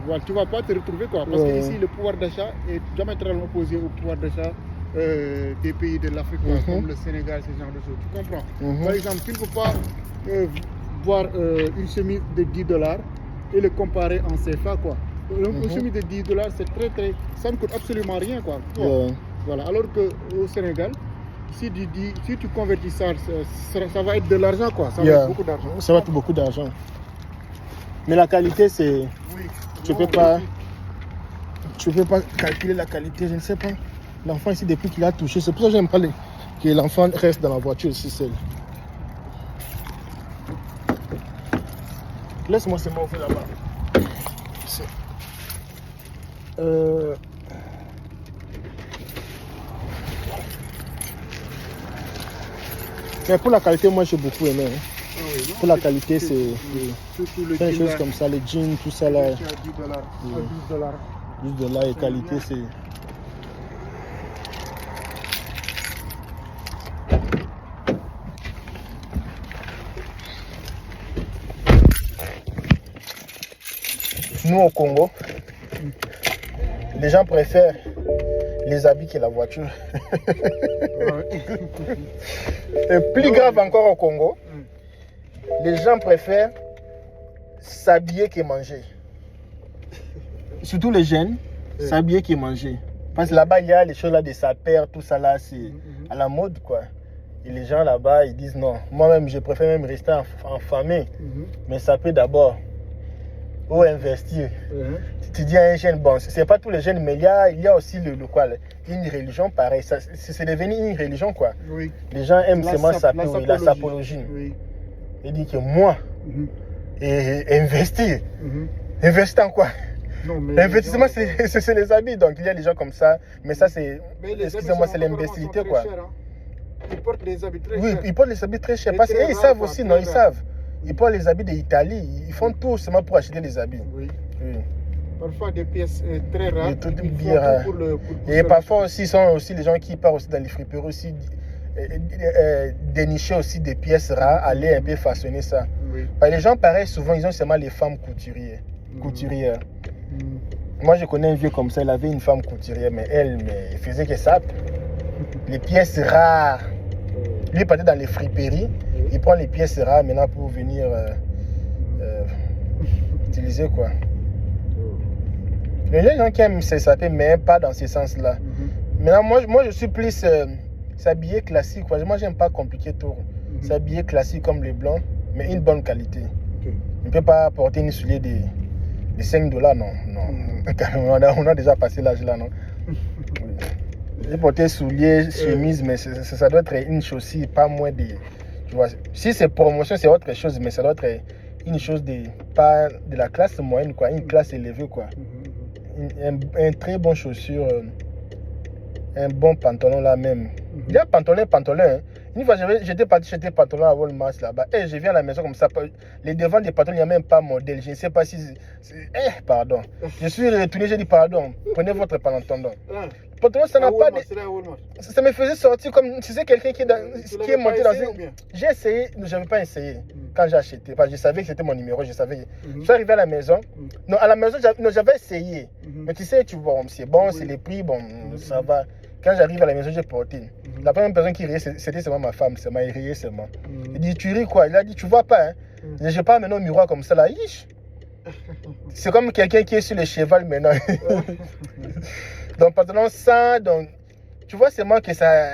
voilà, tu ne vas pas te retrouver, quoi. Parce que ici, le pouvoir d'achat est diamétralement opposé au pouvoir d'achat des pays de l'Afrique, comme le Sénégal, ce genre de choses. Tu comprends? Par exemple, tu ne peux pas voir une chemise de $10 et le comparer en CFA, quoi. Une chemise de $10, c'est ça ne coûte absolument rien, quoi. Voilà. Alors qu'au Sénégal, si tu convertis ça, ça va être de l'argent, quoi. Ça va être beaucoup d'argent. Ça va être beaucoup d'argent. Mais la qualité, c'est... Oui. Tu peux pas calculer la qualité, je ne sais pas. L'enfant ici, depuis qu'il a touché, c'est pour ça que j'aime pas que l'enfant reste dans la voiture aussi seul. Laisse-moi seulement ouvrir là-bas. Mais pour la qualité, moi j'ai beaucoup aimé. Hein. Ah oui, pour la qualité, c'est des choses comme ça, les jeans, tout ça là. $10, $12. $10 et qualité, c'est. Nous au Congo, les gens préfèrent les habits que la voiture. Et plus grave encore au Congo, les gens préfèrent s'habiller que manger. Surtout les jeunes, s'habiller que manger. Parce que là-bas, il y a les choses là de sapeurs, tout ça là, c'est à la mode quoi. Et les gens là-bas, ils disent non. Moi-même, je préfère même rester en famille. Mais ça peut d'abord. Ou investir. Tu dis à un jeune, bon, c'est pas tous les jeunes, mais il y a aussi une religion pareille. C'est devenu une religion quoi. Oui. Les gens aiment seulement la sapologie. Oui. Ils disent que moi, et investir. Investir en quoi? L'investissement, c'est les habits. Donc il y a des gens comme ça. Mais ça, c'est. Excusez-moi, c'est l'imbécilité quoi. ils portent des habits très Oui, chers. ils portent les habits très chers. Et Parce très qu'ils rares, savent quoi, aussi, très non, ils rares. savent. Ils portent les habits d'Italie. Ils font tout seulement pour acheter les habits. Oui. Oui. Parfois des pièces très rares. Des trucs Ils font bien tout rares. pour Et faire- parfois aussi, ils sont aussi les gens qui partent aussi dans les friperies aussi, dénicher aussi des pièces rares, aller un peu façonner ça. Oui. Les gens, pareil, souvent, ils ont seulement les femmes couturières. Moi, je connais un vieux comme ça, il avait une femme couturière, mais il faisait que ça. Les pièces rares. Lui, il partait dans les friperies, il prend les pièces rares maintenant pour venir utiliser quoi. Les gens qui aiment s'échapper, mais pas dans ce sens-là. Maintenant, moi, je suis plus s'habiller classique. Quoi. Moi, j'aime pas compliquer tout. S'habiller classique comme les blancs, mais une bonne qualité. On ne peut pas porter une soulier de $5, non. On a déjà passé l'âge là, non. J'ai porté souliers, chemise, mais ça doit être une chaussure, pas moins de... Tu vois, si c'est promotion, c'est autre chose, mais ça doit être une chose pas de la classe moyenne, quoi, une classe élevée, quoi. Un très bon chaussure, un bon pantalon là même. Il y a pantalon. Hein. Une fois, j'étais parti acheter pantalon à Walmart là-bas. Et je viens à la maison comme ça. Les devants des pantalons, il n'y a même pas modèle. Je ne sais pas si... pardon. Je suis retourné, j'ai dit pardon. Prenez votre pantalon. Pantalon, ça n'a pas... Ça me faisait sortir comme... Tu sais, quelqu'un qui est monté dans une... J'ai essayé, mais je n'avais pas essayé quand j'ai acheté. Parce que je savais que c'était mon numéro, je savais. Je suis arrivé à la maison. Non, à la maison, j'avais essayé. Mais tu sais, c'est bon, c'est les prix, bon, ça va. Quand j'arrive à la maison, j'ai porté. La première personne qui riait, c'était seulement ma femme. Il riait seulement. Il dit, tu ris quoi? Il a dit, tu vois pas, hein? Je parle maintenant au miroir comme ça là. C'est comme quelqu'un qui est sur le cheval maintenant. Donc, pantalon sans, donc, tu vois seulement que ça...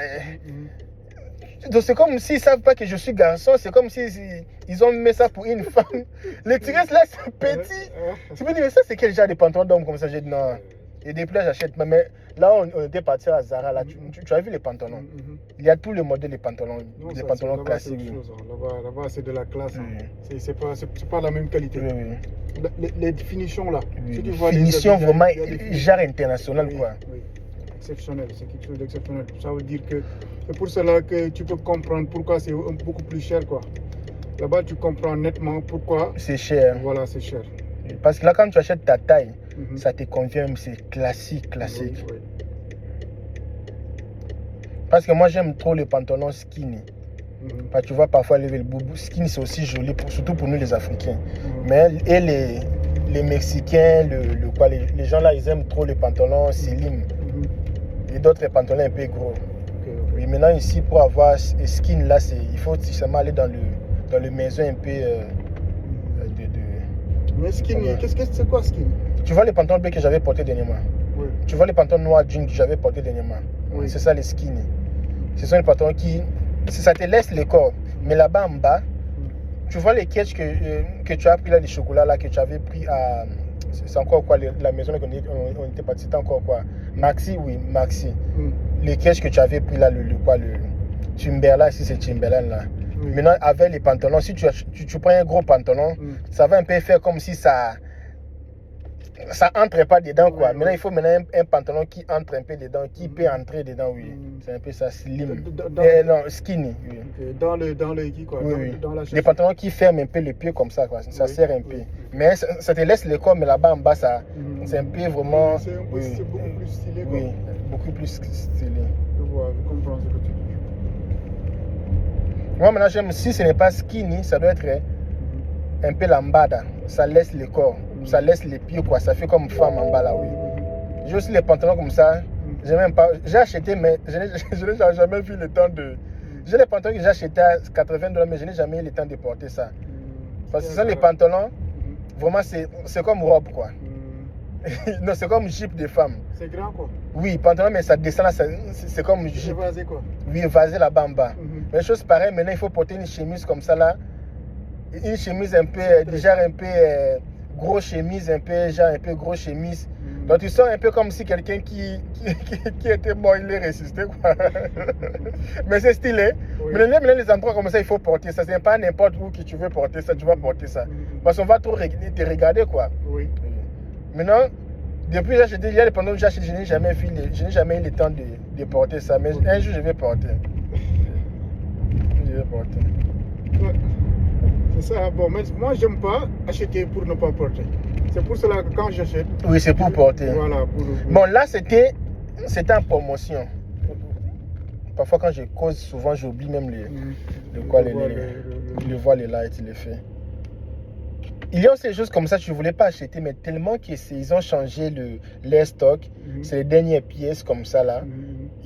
Donc, c'est comme s'ils ne savent pas que je suis garçon. C'est comme s'ils ont mis ça pour une femme. Les tiresses là, c'est petit. Tu me dis, mais ça, c'est quel genre de pantalon d'homme comme ça? J'ai dit, non. Et des plats, j'achète. Mais là, on était parti à Zara. Là, tu as vu les pantalons? Il y a tous les modèles de pantalons. Non, des ça, pantalons là-bas, classiques. c'est autre chose, hein. Là-bas, c'est de la classe. Hein. C'est pas la même qualité. Les finitions là. Si tu vois Finition vraiment des genre international quoi. Oui. Exceptionnel, c'est quelque chose d'exceptionnel. Ça veut dire que c'est pour cela que tu peux comprendre pourquoi c'est beaucoup plus cher quoi. Là-bas, tu comprends nettement pourquoi c'est cher. Voilà, c'est cher. Parce que là, quand tu achètes ta taille, ça te convient, c'est classique. Oui. Parce que moi, j'aime trop les pantalons skinny. Parce que tu vois, parfois, le boubou skinny, c'est aussi joli, surtout pour nous les Africains. Mais et les Mexicains, les gens là, ils aiment trop les pantalons slim. Et d'autres pantalons un peu gros. Oui, maintenant, ici, pour avoir skin là, il faut seulement aller dans le maison un peu Mais skinny, c'est quoi skinny? Tu vois les pantalons bleus que j'avais portés dernièrement? Oui. Tu vois les pantalons noirs jeans que j'avais portés dernièrement? Oui. C'est ça les skinny. Ce sont les pantalons qui... Ça te laisse le corps. Mais là-bas en bas, tu vois les catchs que tu as pris là, les chocolats là, que tu avais pris à... C'est encore quoi, la maison là on était parti, c'était encore quoi? Maxi, oui, Maxi. Les catchs que tu avais pris là, le Timberland, si c'est Timberland là. Maintenant, avec les pantalons, si tu prends un gros pantalon, ça va un peu faire comme si ça entre pas dedans quoi. Maintenant, il faut un pantalon qui entre un peu dedans, qui peut entrer dedans, oui. C'est un peu ça, slim. Non, skinny, oui. Dans le qui quoi? Oui. Dans la les pantalons qui ferment un peu les pieds comme ça quoi. Ça sert un peu. Mais ça te laisse le corps, mais là-bas en bas, c'est un peu vraiment... C'est beaucoup plus stylé quoi. Oui, beaucoup plus stylé. Je vois, je comprends ce que tu dis. Moi maintenant, j'aime, si ce n'est pas skinny, ça doit être un peu lambada. Ça laisse le corps, ça laisse les pieds quoi. Ça fait comme femme en bas là, oui. J'ai aussi les pantalons comme ça. Même pas. J'ai acheté, mais je n'ai jamais vu le temps de... J'ai les pantalons que j'ai achetés à $80, mais je n'ai jamais eu le temps de porter ça. Parce que ce sont les pantalons, vraiment c'est comme robe quoi. Non, c'est comme jupe de femme. C'est grand quoi? Oui, pantalon, mais ça descend là, c'est comme jupe. C'est vasé quoi? Oui, vasé là-bas en bas. Mais chose pareille, maintenant il faut porter une chemise comme ça là. Une chemise un peu, déjà un peu gros chemise, un peu gros chemise. Donc tu sens un peu comme si quelqu'un qui était mort, il est ressuscité quoi. Mais c'est stylé. Oui. Mais maintenant les endroits comme ça, il faut porter ça. Ce n'est pas n'importe où que tu veux porter ça, tu vas porter ça. Parce qu'on va trop te regarder quoi. Oui. Maintenant, depuis que j'ai acheté, il y a les pantalons que j'ai acheté, je n'ai jamais eu le temps de porter ça. Mais un jour je vais porter. veux porter. Ouais. C'est ça. Bon, mais moi, j'aime pas acheter pour ne pas porter. C'est pour cela que quand j'achète. Oui, c'est pour porter. Voilà. Bon, là, c'était en promotion. Parfois, quand je cause, souvent, j'oublie même de voir les lights, les faits. Il y a aussi des choses comme ça que je ne voulais pas acheter, mais tellement qu'ils ont changé les stocks. C'est les dernières pièces comme ça, là.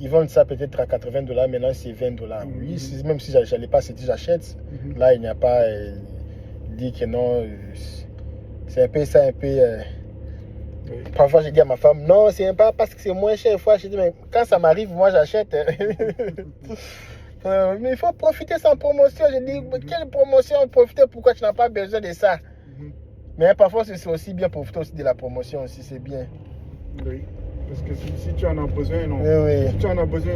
Ils vendent ça peut-être à $80, maintenant c'est $20. Oui, même si je n'allais pas acheter, j'achète. Là, il n'y a pas dit que non. C'est un peu ça, un peu. Parfois, je dis à ma femme, non, c'est pas parce que c'est moins cher, il faut acheter. Mais quand ça m'arrive, moi, j'achète. Mais il faut profiter sans promotion. Je dis, quelle promotion profiter? Pourquoi tu n'as pas besoin de ça? Mais parfois, c'est aussi bien profiter aussi de la promotion, aussi, c'est bien. Oui, parce que si tu en as besoin, non. Oui. Si tu en as besoin,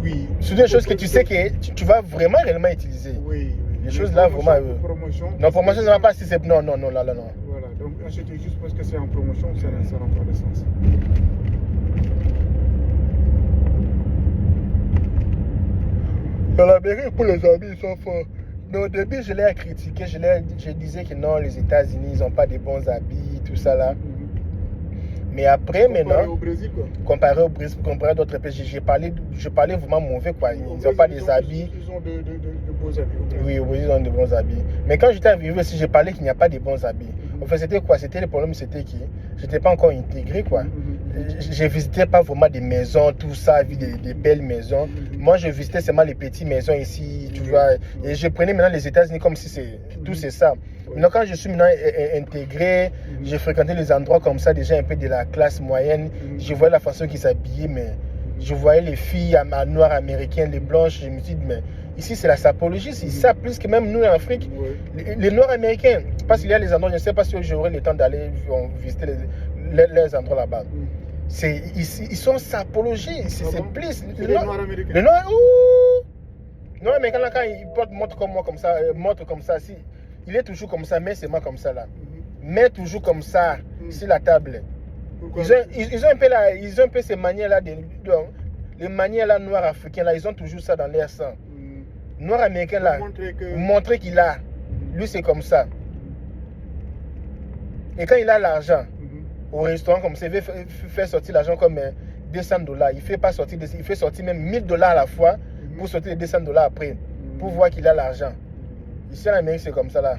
oui. C'est des choses que tu sais que tu vas vraiment réellement utiliser. Oui. Les choses là, vraiment. Promotion. Non, promotion, ça ne va pas si c'est. Non, là, non. Voilà, donc acheter juste parce que c'est en promotion, ça n'a pas de sens. Dans l'Amérique, pour les amis, ils sont forts. Mais au début, je l'ai critiqué. Je disais que non, les États-Unis, ils n'ont pas de bons habits, tout ça là. Mais après, comparé au Brésil, quoi. Comparé au Brésil, comparé à d'autres pays, je parlais vraiment mauvais, quoi. Ils n'ont pas des habits. Ils ont de beaux habits. Oui, ils ont de bons habits. Mais quand j'étais arrivé aussi, je parlais qu'il n'y a pas de bons habits. En fait, c'était quoi? C'était le problème, c'était que je n'étais pas encore intégré, quoi. Je ne visitais pas vraiment des maisons, tout ça, des belles maisons. Moi, je visitais seulement les petites maisons ici, tu vois. Et je prenais maintenant les États-Unis comme si tout c'est ça. Maintenant, quand je suis maintenant intégré, j'ai fréquenté les endroits comme ça, déjà un peu de la classe moyenne. Je voyais la façon qu'ils s'habillaient, mais je voyais les filles noires américaines, les blanches. Je me suis dit, mais ici, c'est la sapologie, c'est ça plus que même nous en Afrique. Les noirs américains, parce qu'il y a les endroits, je ne sais pas si j'aurai le temps d'aller visiter les endroits là-bas. Ils sont sapologie, c'est plus. Les noirs américains. Les noirs, non, mais quand il porte montre comme moi, comme ça, si, il est toujours comme ça, mais c'est moi comme ça là. Mais toujours comme ça, sur la table. Ils ont un peu ces manières là, les manières là noires africaines là, ils ont toujours ça dans leur sang. Noir américain là, montrer qu'il a. Lui c'est comme ça. Et quand il a l'argent, au restaurant comme ça, il veut faire sortir l'argent comme $200. Il fait sortir même $1000 à la fois pour sortir les $200 après, pour voir qu'il a l'argent. Ici en Amérique, c'est comme ça là.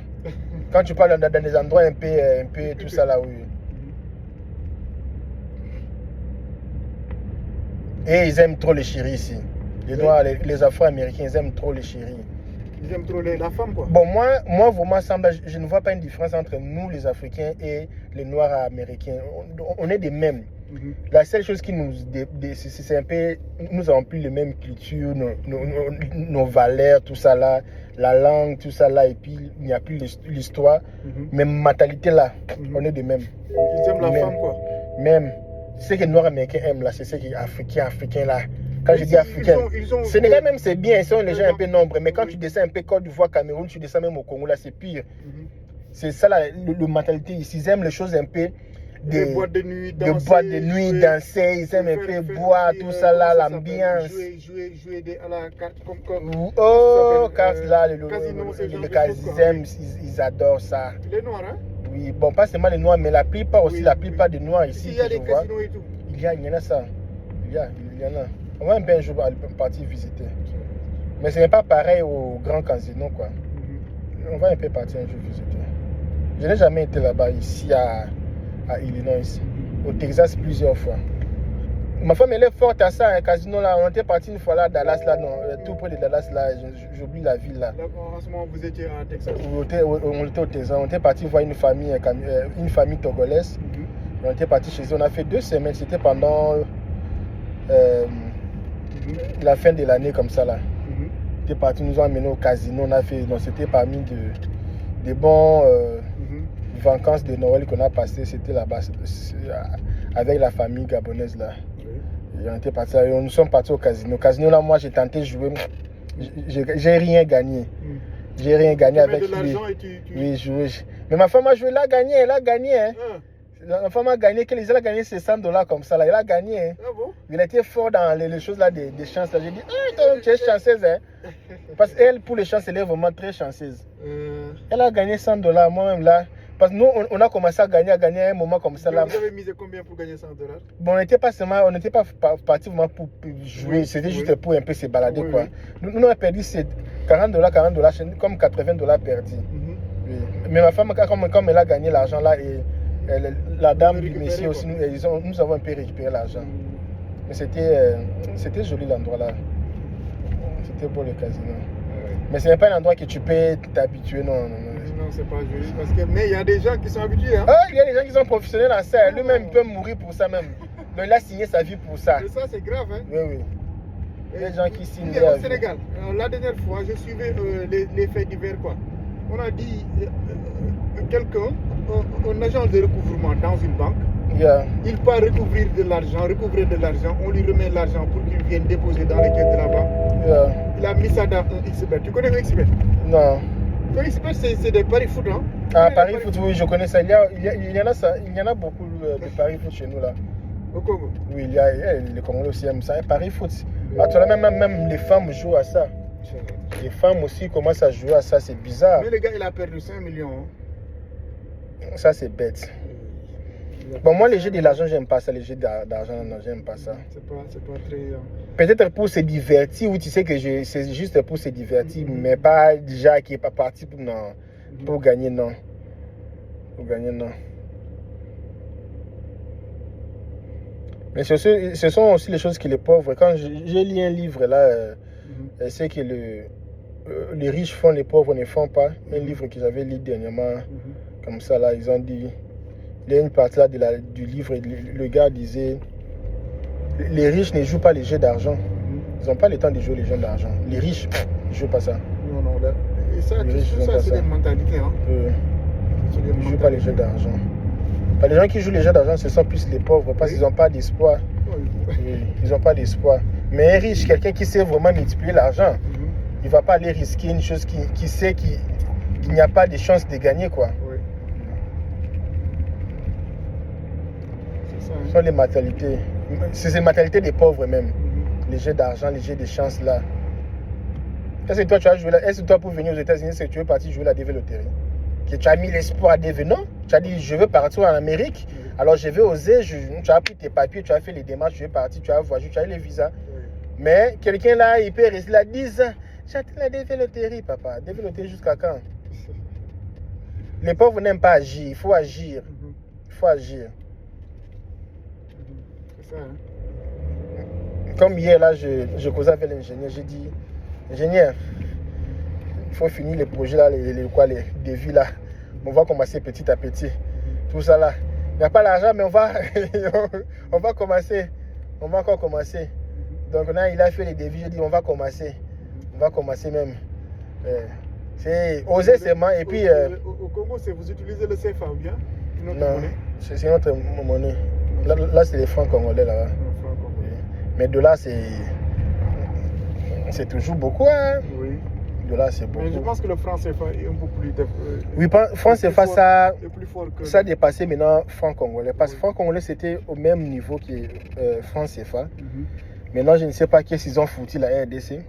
Quand tu parles dans des endroits un peu tout ça là, oui. Et ils aiment trop les chéris ici. Les Noirs, les Afro-Américains, ils aiment trop les chéris. Ils aiment trop la femme, quoi. Bon, moi vraiment, je ne vois pas une différence entre nous, les Africains, et les Noirs américains. On est des mêmes. La seule chose qui nous... c'est un peu... Nous avons plus les mêmes cultures, nos valeurs, tout ça là, la langue, tout ça là, et puis il n'y a plus l'histoire. Même mentalité là, on est des mêmes. Ils aiment la femme, quoi. Même. Ce que les Noirs américains aiment là, c'est ce que les Africains là. Quand je dis africain, Sénégal même c'est bien, ils sont les gens un peu nombreux, mais quand tu descends un peu Côte d'Ivoire, Cameroun, tu descends même au Congo, là c'est pire. C'est ça la mentalité ici, ils aiment les choses un peu des boîtes de nuit, danser, ils aiment un peu boire, tout ça là, l'ambiance. Jouer à la carte comme carte là, le casino, ils adorent ça. Les Noirs, hein? Oui, bon, pas seulement les Noirs, mais la plupart aussi, la plupart des Noirs ici. Il y a des casinos et tout. Il y en a ça. Il y en a. On va un jour partir visiter. Mais ce n'est pas pareil au grand casino, quoi. On va un peu partir un jour visiter. Je n'ai jamais été là-bas, ici à Illinois, au Texas plusieurs fois. Ma femme, elle est forte à ça, un casino là. On était parti une fois là, à Dallas, là, non, tout près de Dallas, là. J'oublie la ville là. En ce moment, vous étiez à Texas? On était au Texas. On était parti voir une famille togolaise. On était parti chez eux. On a fait 2 semaines. C'était pendant la fin de l'année comme ça là. On était parti, nous ont amenés au casino. C'était parmi des bons vacances de Noël qu'on a passé. C'était là-bas avec la famille gabonaise là. Et on était parti, nous sommes partis au casino. Au casino là, moi j'ai tenté de jouer. J'ai rien gagné. J'ai rien gagné avec lui. Oui, jouer. Mais ma femme a joué, elle a gagné. Hein. L'enfant m'a gagné, il a gagné ses $100 comme ça là. Il a gagné. Hein. Ah bon? Il était fort dans les choses là des chances là. J'ai dit, toi tu es chanceuse hein. Parce qu'elle pour les chances elle est vraiment très chanceuse. Elle a gagné $100 moi-même là. Parce que nous on a commencé à gagner à un moment comme ça là. Vous avez misé combien pour gagner $100? Bon, on n'était pas parti vraiment pour jouer, c'était juste pour un peu se balader quoi. Nous on a perdu $40, comme $80 perdus. Oui. Mais ma femme comme elle a gagné l'argent là et la dame du monsieur aussi, nous avons un peu récupéré l'argent. Mais c'était joli l'endroit là. C'était beau le casino. Mais ce n'est pas un endroit que tu peux t'habituer, non. Non, c'est pas joli. Mais il y a des gens qui sont habitués. Hein? Il y a des gens qui sont professionnels en ça. Lui-même il peut mourir pour ça même. Donc il a signé sa vie pour ça. Mais ça, c'est grave. Hein? Oui. Il y a des gens qui signent. Au Sénégal, la dernière fois, je suivais les faits divers quoi. On a dit quelqu'un, un agent de recouvrement dans une banque, il part recouvrir de l'argent, on lui remet l'argent pour qu'il vienne déposer dans les caisses de la banque. Il a mis ça dans un XBet. Tu connais le XBet? Non. Le XBet, c'est des paris foot, hein? Ah, paris foot, oui, je connais ça. Il y en a beaucoup de paris foot chez nous là. Au Congo? Oui, les Congolais aussi aiment ça. Paris foot. Actuellement, même les femmes jouent à ça. Les femmes aussi commencent à jouer à ça, c'est bizarre. Mais le gars, il a perdu 5 millions. Ça, c'est bête. Bon, moi, les jeux de l'argent, j'aime pas ça. Les jeux d'argent, non, j'aime pas ça. C'est pas très... Peut-être pour se divertir, ou tu sais que c'est juste pour se divertir, mais pas déjà qui est pas parti pour, non, pour gagner, non. Pour gagner, non. Mais ce sont aussi les choses que les pauvres... Quand j'ai lu un livre là, c'est que les riches font, les pauvres ne font pas. Un livre que j'avais lu dernièrement, comme ça là, ils ont dit... Il y a une partie là du livre, le gars disait, les riches ne jouent pas les jeux d'argent. Ils n'ont pas le temps de jouer les jeux d'argent. Les riches, ils ne jouent pas ça. Non. Et ça, c'est des mentalités. Hein? Ils ne jouent pas les jeux d'argent. Les gens qui jouent les jeux d'argent, ce sont plus les pauvres parce qu'ils n'ont pas d'espoir. Ils n'ont pas d'espoir. Mais un riche, quelqu'un qui sait vraiment multiplier l'argent, il ne va pas aller risquer une chose qui sait qu'il n'y a pas de chance de gagner, quoi. Ce sont les mentalités. C'est ces mentalités des pauvres même. Les jeux d'argent, les jeux de chance là. Est-ce que toi tu as joué là? Est-ce que toi pour venir aux États-Unis, c'est que tu veux partir jouer la DV Loterie? Que tu as mis l'espoir à DV? Non. Tu as dit je veux partir en Amérique. Alors je vais oser. Tu as pris tes papiers, tu as fait les démarches, tu veux partir, tu as voyagé, tu as eu les visas. Mais quelqu'un là, il peut rester là 10 ans. J'attends la DV Loterie, papa. DV Loterie jusqu'à quand? Les pauvres n'aiment pas agir. Il faut agir. Il faut agir. Comme hier là, je causais avec l'ingénieur, j'ai dit, ingénieur, il faut finir les projets là, les devis là. On va commencer petit à petit. Tout ça là. Il n'y a pas l'argent, mais on va commencer. On va encore commencer. Donc là, il a fait les devis, j'ai dit, on va commencer. On va commencer même. C'est oser seulement. Et puis. Au Congo, vous utilisez le CFA ou bien? Non, c'est notre monnaie. Là c'est les francs congolais là. Mais de là c'est toujours beaucoup. Hein? Oui. De là c'est beaucoup. Mais je pense que le franc CFA est un peu plus... Oui, franc CFA ça a dépassé maintenant franc congolais. Parce que franc congolais c'était au même niveau que franc CFA. Maintenant je ne sais pas qu'est-ce qu'ils ont foutu la RDC.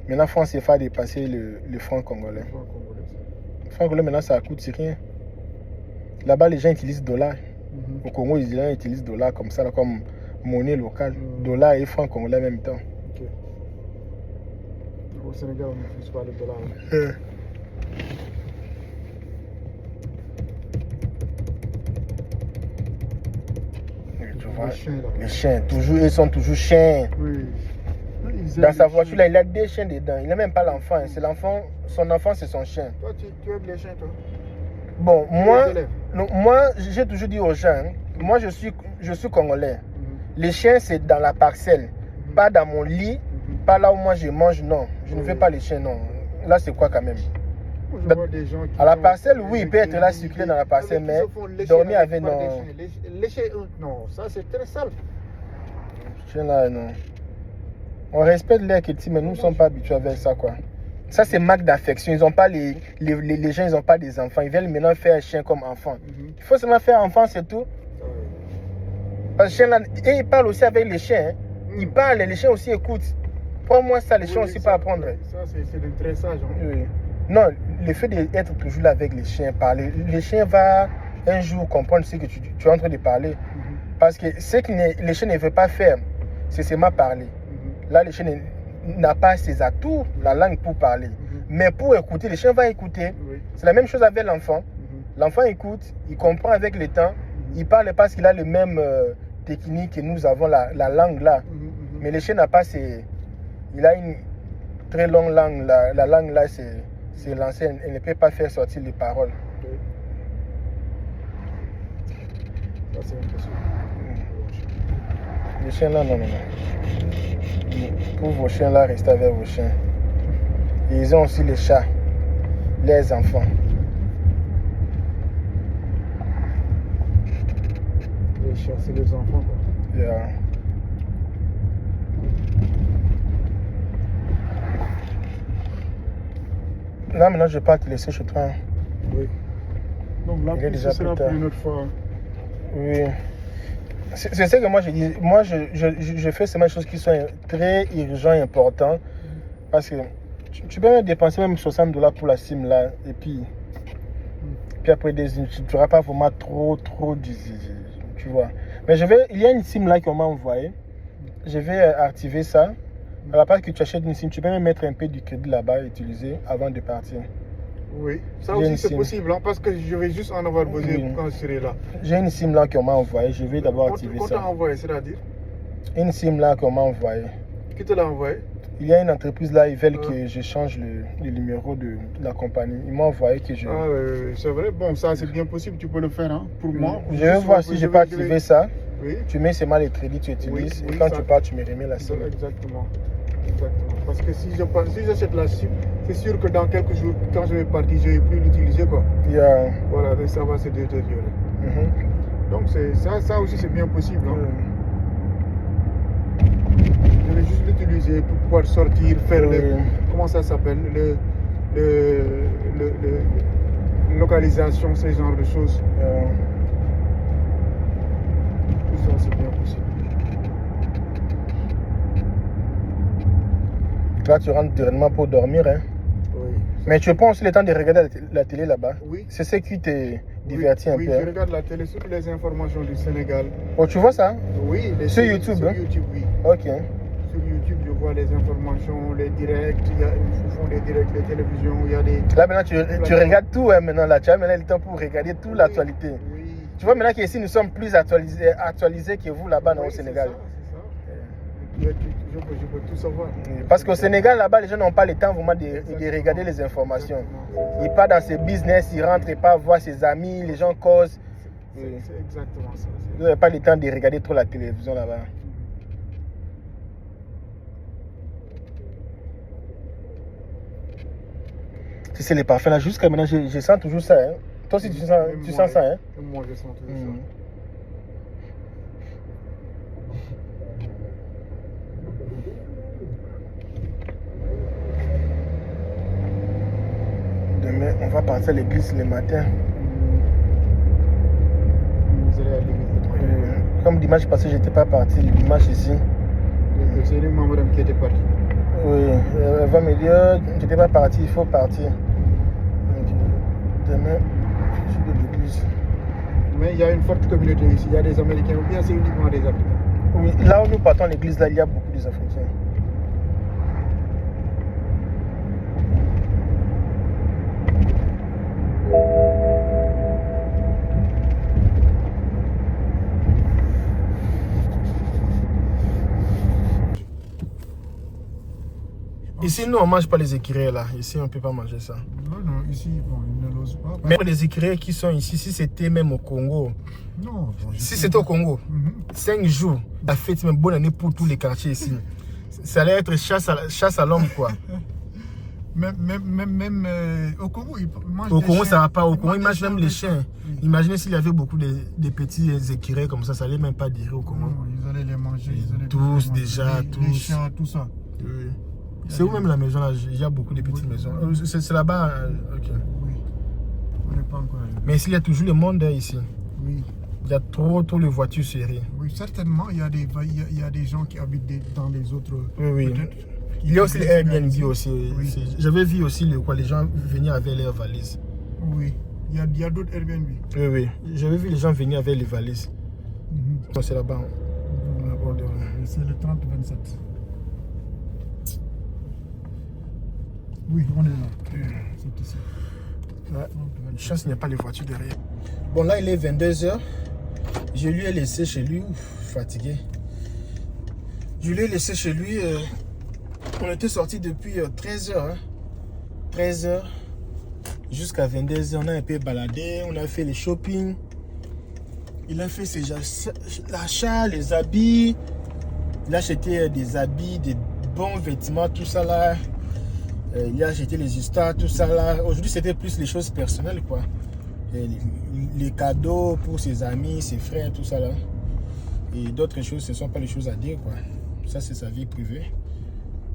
Maintenant franc CFA a dépassé le franc congolais. Le franc congolais maintenant ça coûte rien. Là-bas les gens utilisent $. Au Congo, les gens utilisent $, comme ça, là, comme monnaie locale. $, et franc congolais en même temps. Okay. Au Sénégal, on n'utilise pas le $. Tu vois, les chiens, toujours, ils sont toujours chiens. Oui. Dans sa voiture, là, il a des chiens dedans. Il n'a même pas l'enfant. C'est l'enfant, son enfant, c'est son chien. Toi, tu aimes les chiens, toi? Bon, moi j'ai toujours dit aux gens, moi je suis congolais. Les chiens c'est dans la parcelle, pas dans mon lit, pas là où moi je mange, non. Je ne veux pas les chiens, non. Là c'est quoi quand même? Je vois des gens qui à la parcelle, oui, il peut être là circuler dans la parcelle, mais dormir avec, non. Les chiens, non, ça c'est très sale. Les chiens là, non. On respecte l'air qu'ils tirent, mais nous ne sommes pas habitués avec ça, quoi. Ça, c'est marque d'affection. Ils ont pas les gens, ils n'ont pas des enfants. Ils veulent maintenant faire un chien comme enfant. Il faut seulement faire enfant, c'est tout. Parce que le chien, là, et il parle aussi avec les chiens. Hein. Il parle, les chiens aussi écoutent. Prends-moi ça, les chiens aussi peuvent apprendre. Ça, c'est très sage. Hein. Oui. Non, le fait d'être toujours là avec les chiens, parler, les chiens vont un jour comprendre ce que tu es en train de parler. Parce que ce que les chiens ne veulent pas faire, c'est seulement parler. Là, le chien n'a pas ses atouts, la langue pour parler. Mais pour écouter, le chien va écouter. C'est la même chose avec l'enfant. L'enfant écoute, il comprend avec le temps. Il parle parce qu'il a les mêmes techniques que nous avons, la langue là. Mais le chien n'a pas ses... Il a une très longue langue. La langue là, c'est l'ancienne. Elle ne peut pas faire sortir les paroles. Ça, c'est impossible. Les chiens là, non. Pour vos chiens là, restez avec vos chiens. Et ils ont aussi les chats, les enfants. Les chiens, c'est les enfants. Quoi. Yeah. Là, maintenant, je vais pas te laisser chez toi. Oui. Donc là, ce sera pour une autre fois. Oui. C'est ce que moi je dis. Moi, je fais seulement des choses qui sont très urgentes et importantes. Parce que tu peux même dépenser même $60 pour la SIM là. Et puis après, tu n'auras pas vraiment trop tu vois. Mais il y a une SIM là qu'on m'a envoyée. Je vais activer ça. À la part que tu achètes une SIM, tu peux même mettre un peu du crédit là-bas et utiliser avant de partir. Oui, ça aussi c'est possible, hein, parce que je vais juste en avoir besoin quand je serai là. J'ai une SIM là qu'on m'a envoyée, je vais d'abord activer ça. Qu'on t'a envoyé, c'est-à-dire? Une SIM là qu'on m'a envoyée. Qui te l'a envoyé? Il y a une entreprise là, ils veulent que je change le numéro de la compagnie. Ils m'ont envoyé que je... Ah oui, c'est vrai, bon ça c'est bien possible, tu peux le faire, hein, pour moi. Je vais voir si je peux activer ça. Oui. Tu mets seulement les crédits, tu utilises, et quand tu pars, tu me remets la SIM. Exactement. Parce que si j'achète la SIM, c'est sûr que dans quelques jours, quand je vais partir, je ne vais plus l'utiliser, quoi. Yeah. Voilà, ça va se détériorer. Donc ça aussi c'est bien possible. Hein. Je vais juste l'utiliser pour pouvoir sortir, faire comment ça s'appelle, localisation, ce genre de choses. Tout ça c'est bien possible. Là, tu rentres directement pour dormir. Hein? Oui. Mais tu prends aussi le temps de regarder la télé là-bas. Oui. C'est ce qui te divertit un peu. Oui, je regarde la télé sur les informations du Sénégal. Oh, tu vois ça? Oui. Sur YouTube? Sur YouTube, oui. Ok. Sur YouTube, je vois les informations, les directs, ils font des directs, les télévisions, il y a des... Là, maintenant, tu regardes tout, hein, maintenant. Là, tu as maintenant le temps pour regarder toute l'actualité. Oui. Tu vois maintenant qu'ici, nous sommes plus actualisés que vous là-bas au Sénégal. Je peux tout savoir. Parce qu'au Sénégal, là-bas, les gens n'ont pas le temps vraiment de regarder les informations. Ils partent dans ses business, ils rentrent et pas voir ses amis, les gens causent. C'est exactement ça. Ils n'ont pas le temps de regarder trop la télévision là-bas. C'est les parfums là, jusqu'à maintenant, je sens toujours ça. Hein. Toi aussi, tu sens ça. Hein? Moi, je sens toujours ça. Demain, on va partir à l'église le matin. Vous allez à l'église. Comme dimanche passé, je n'étais pas parti. Le dimanche ici. C'est une madame qui était partie. Oui, elle va me dire, je n'étais pas parti, il faut partir. Demain, je suis de l'église. Mais il y a une forte communauté ici. Il y a des Américains ou bien c'est uniquement des Africains? Oui, là où nous partons à l'église, là, il y a beaucoup d'Africains. Ici, nous, on ne mange pas les écureuils là. Ici, on ne peut pas manger ça. Non, ici, bon, ils ne l'osent pas. Mais les écureuils qui sont ici, si c'était même au Congo, non, si c'était au Congo, 5 jours, la fête, même bonne année pour tous les quartiers ici. Ça allait être chasse à l'homme, quoi. Même au Congo, ils mangent au des Congo, chiens. ça va pas. Au Congo, ils mangent même les chiens. Imaginez s'il y avait beaucoup de petits écureuils comme ça allait même pas durer au Congo. Non, ils allaient les manger. Tous, déjà, les chiens, tout ça. Oui. C'est où même la maison là? Il y a beaucoup de petites maisons. C'est là-bas. Ok. Oui. On n'est pas encore arrivé. Mais ici, il y a toujours le monde ici. Oui. Il y a trop de voitures serrées. Oui, certainement, il y a des gens qui habitent dans les autres. Oui. Peut-être. Il y a aussi les Airbnb aussi. Oui. J'avais vu aussi les gens venir avec leurs valises. Oui. Il y a d'autres Airbnb. Oui. J'avais vu les gens venir avec les valises. Donc c'est là-bas. C'est le 30-27. Oui, on est là. C'est ici. Ouais. Chance, il n'y a pas les voitures derrière. Bon, là, il est 22h. Je lui ai laissé chez lui. Ouf, fatigué. Je lui ai laissé chez lui. On était sortis depuis 13h. Hein. 13h jusqu'à 22h. On a un peu baladé. On a fait les shopping. Il a fait ses achats, les habits. Il a acheté des habits, des bons vêtements, tout ça là. Il a acheté les histoires, tout ça là. Aujourd'hui, c'était plus les choses personnelles, quoi. Les cadeaux pour ses amis, ses frères, tout ça là. Et d'autres choses, ce ne sont pas les choses à dire, quoi. Ça, c'est sa vie privée.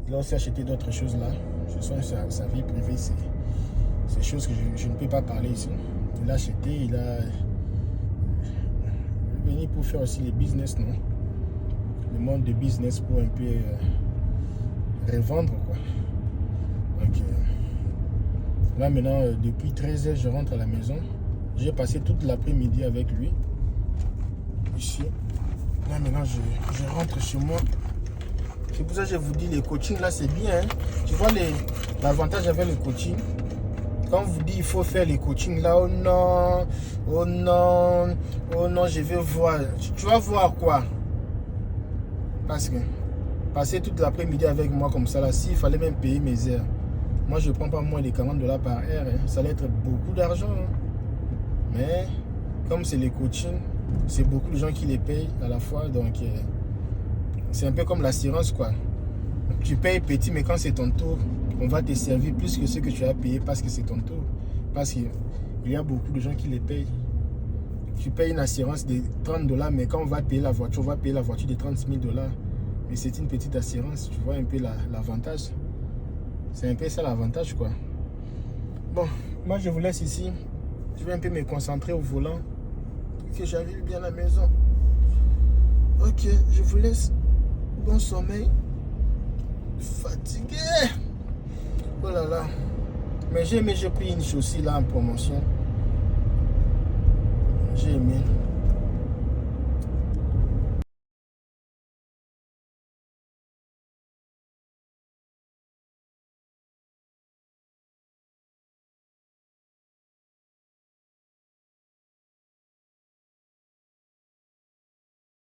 Il a aussi acheté d'autres choses là. Ce sont sa vie privée, c'est choses que je ne peux pas parler ici. Il a acheté, il a venu pour faire aussi les business, non? Le monde de business pour un peu revendre, quoi. Donc, là maintenant, depuis 13h, je rentre à la maison. J'ai passé toute l'après-midi avec lui. Ici. Là maintenant, je rentre chez moi. C'est pour ça que je vous dis, les coachings là, c'est bien. Hein? Tu vois l'avantage avec le coaching. Quand on vous dit il faut faire les coachings là, oh non, oh non, oh non, je vais voir. Tu vas voir quoi? Parce que passer toute l'après-midi avec moi comme ça là, s'il fallait même payer mes heures. Moi, je ne prends pas moins de $40 par heure. Hein. Ça allait être beaucoup d'argent. Hein. Mais comme c'est les coachings, c'est beaucoup de gens qui les payent à la fois. Donc, c'est un peu comme l'assurance, quoi. Tu payes petit, mais quand c'est ton tour, on va te servir plus que ce que tu as payé parce que c'est ton tour. Parce qu'il y a beaucoup de gens qui les payent. Tu payes une assurance de $30, mais quand on va payer la voiture, on va payer la voiture de $36 000. Mais c'est une petite assurance. Tu vois un peu l'avantage. C'est un peu ça l'avantage, quoi. Bon, moi je vous laisse ici. Je vais un peu me concentrer au volant. Que j'arrive bien à la maison. Ok, je vous laisse. Bon sommeil. Fatigué. Oh là là. Mais j'ai aimé, j'ai pris une chaussure là en promotion. J'ai aimé.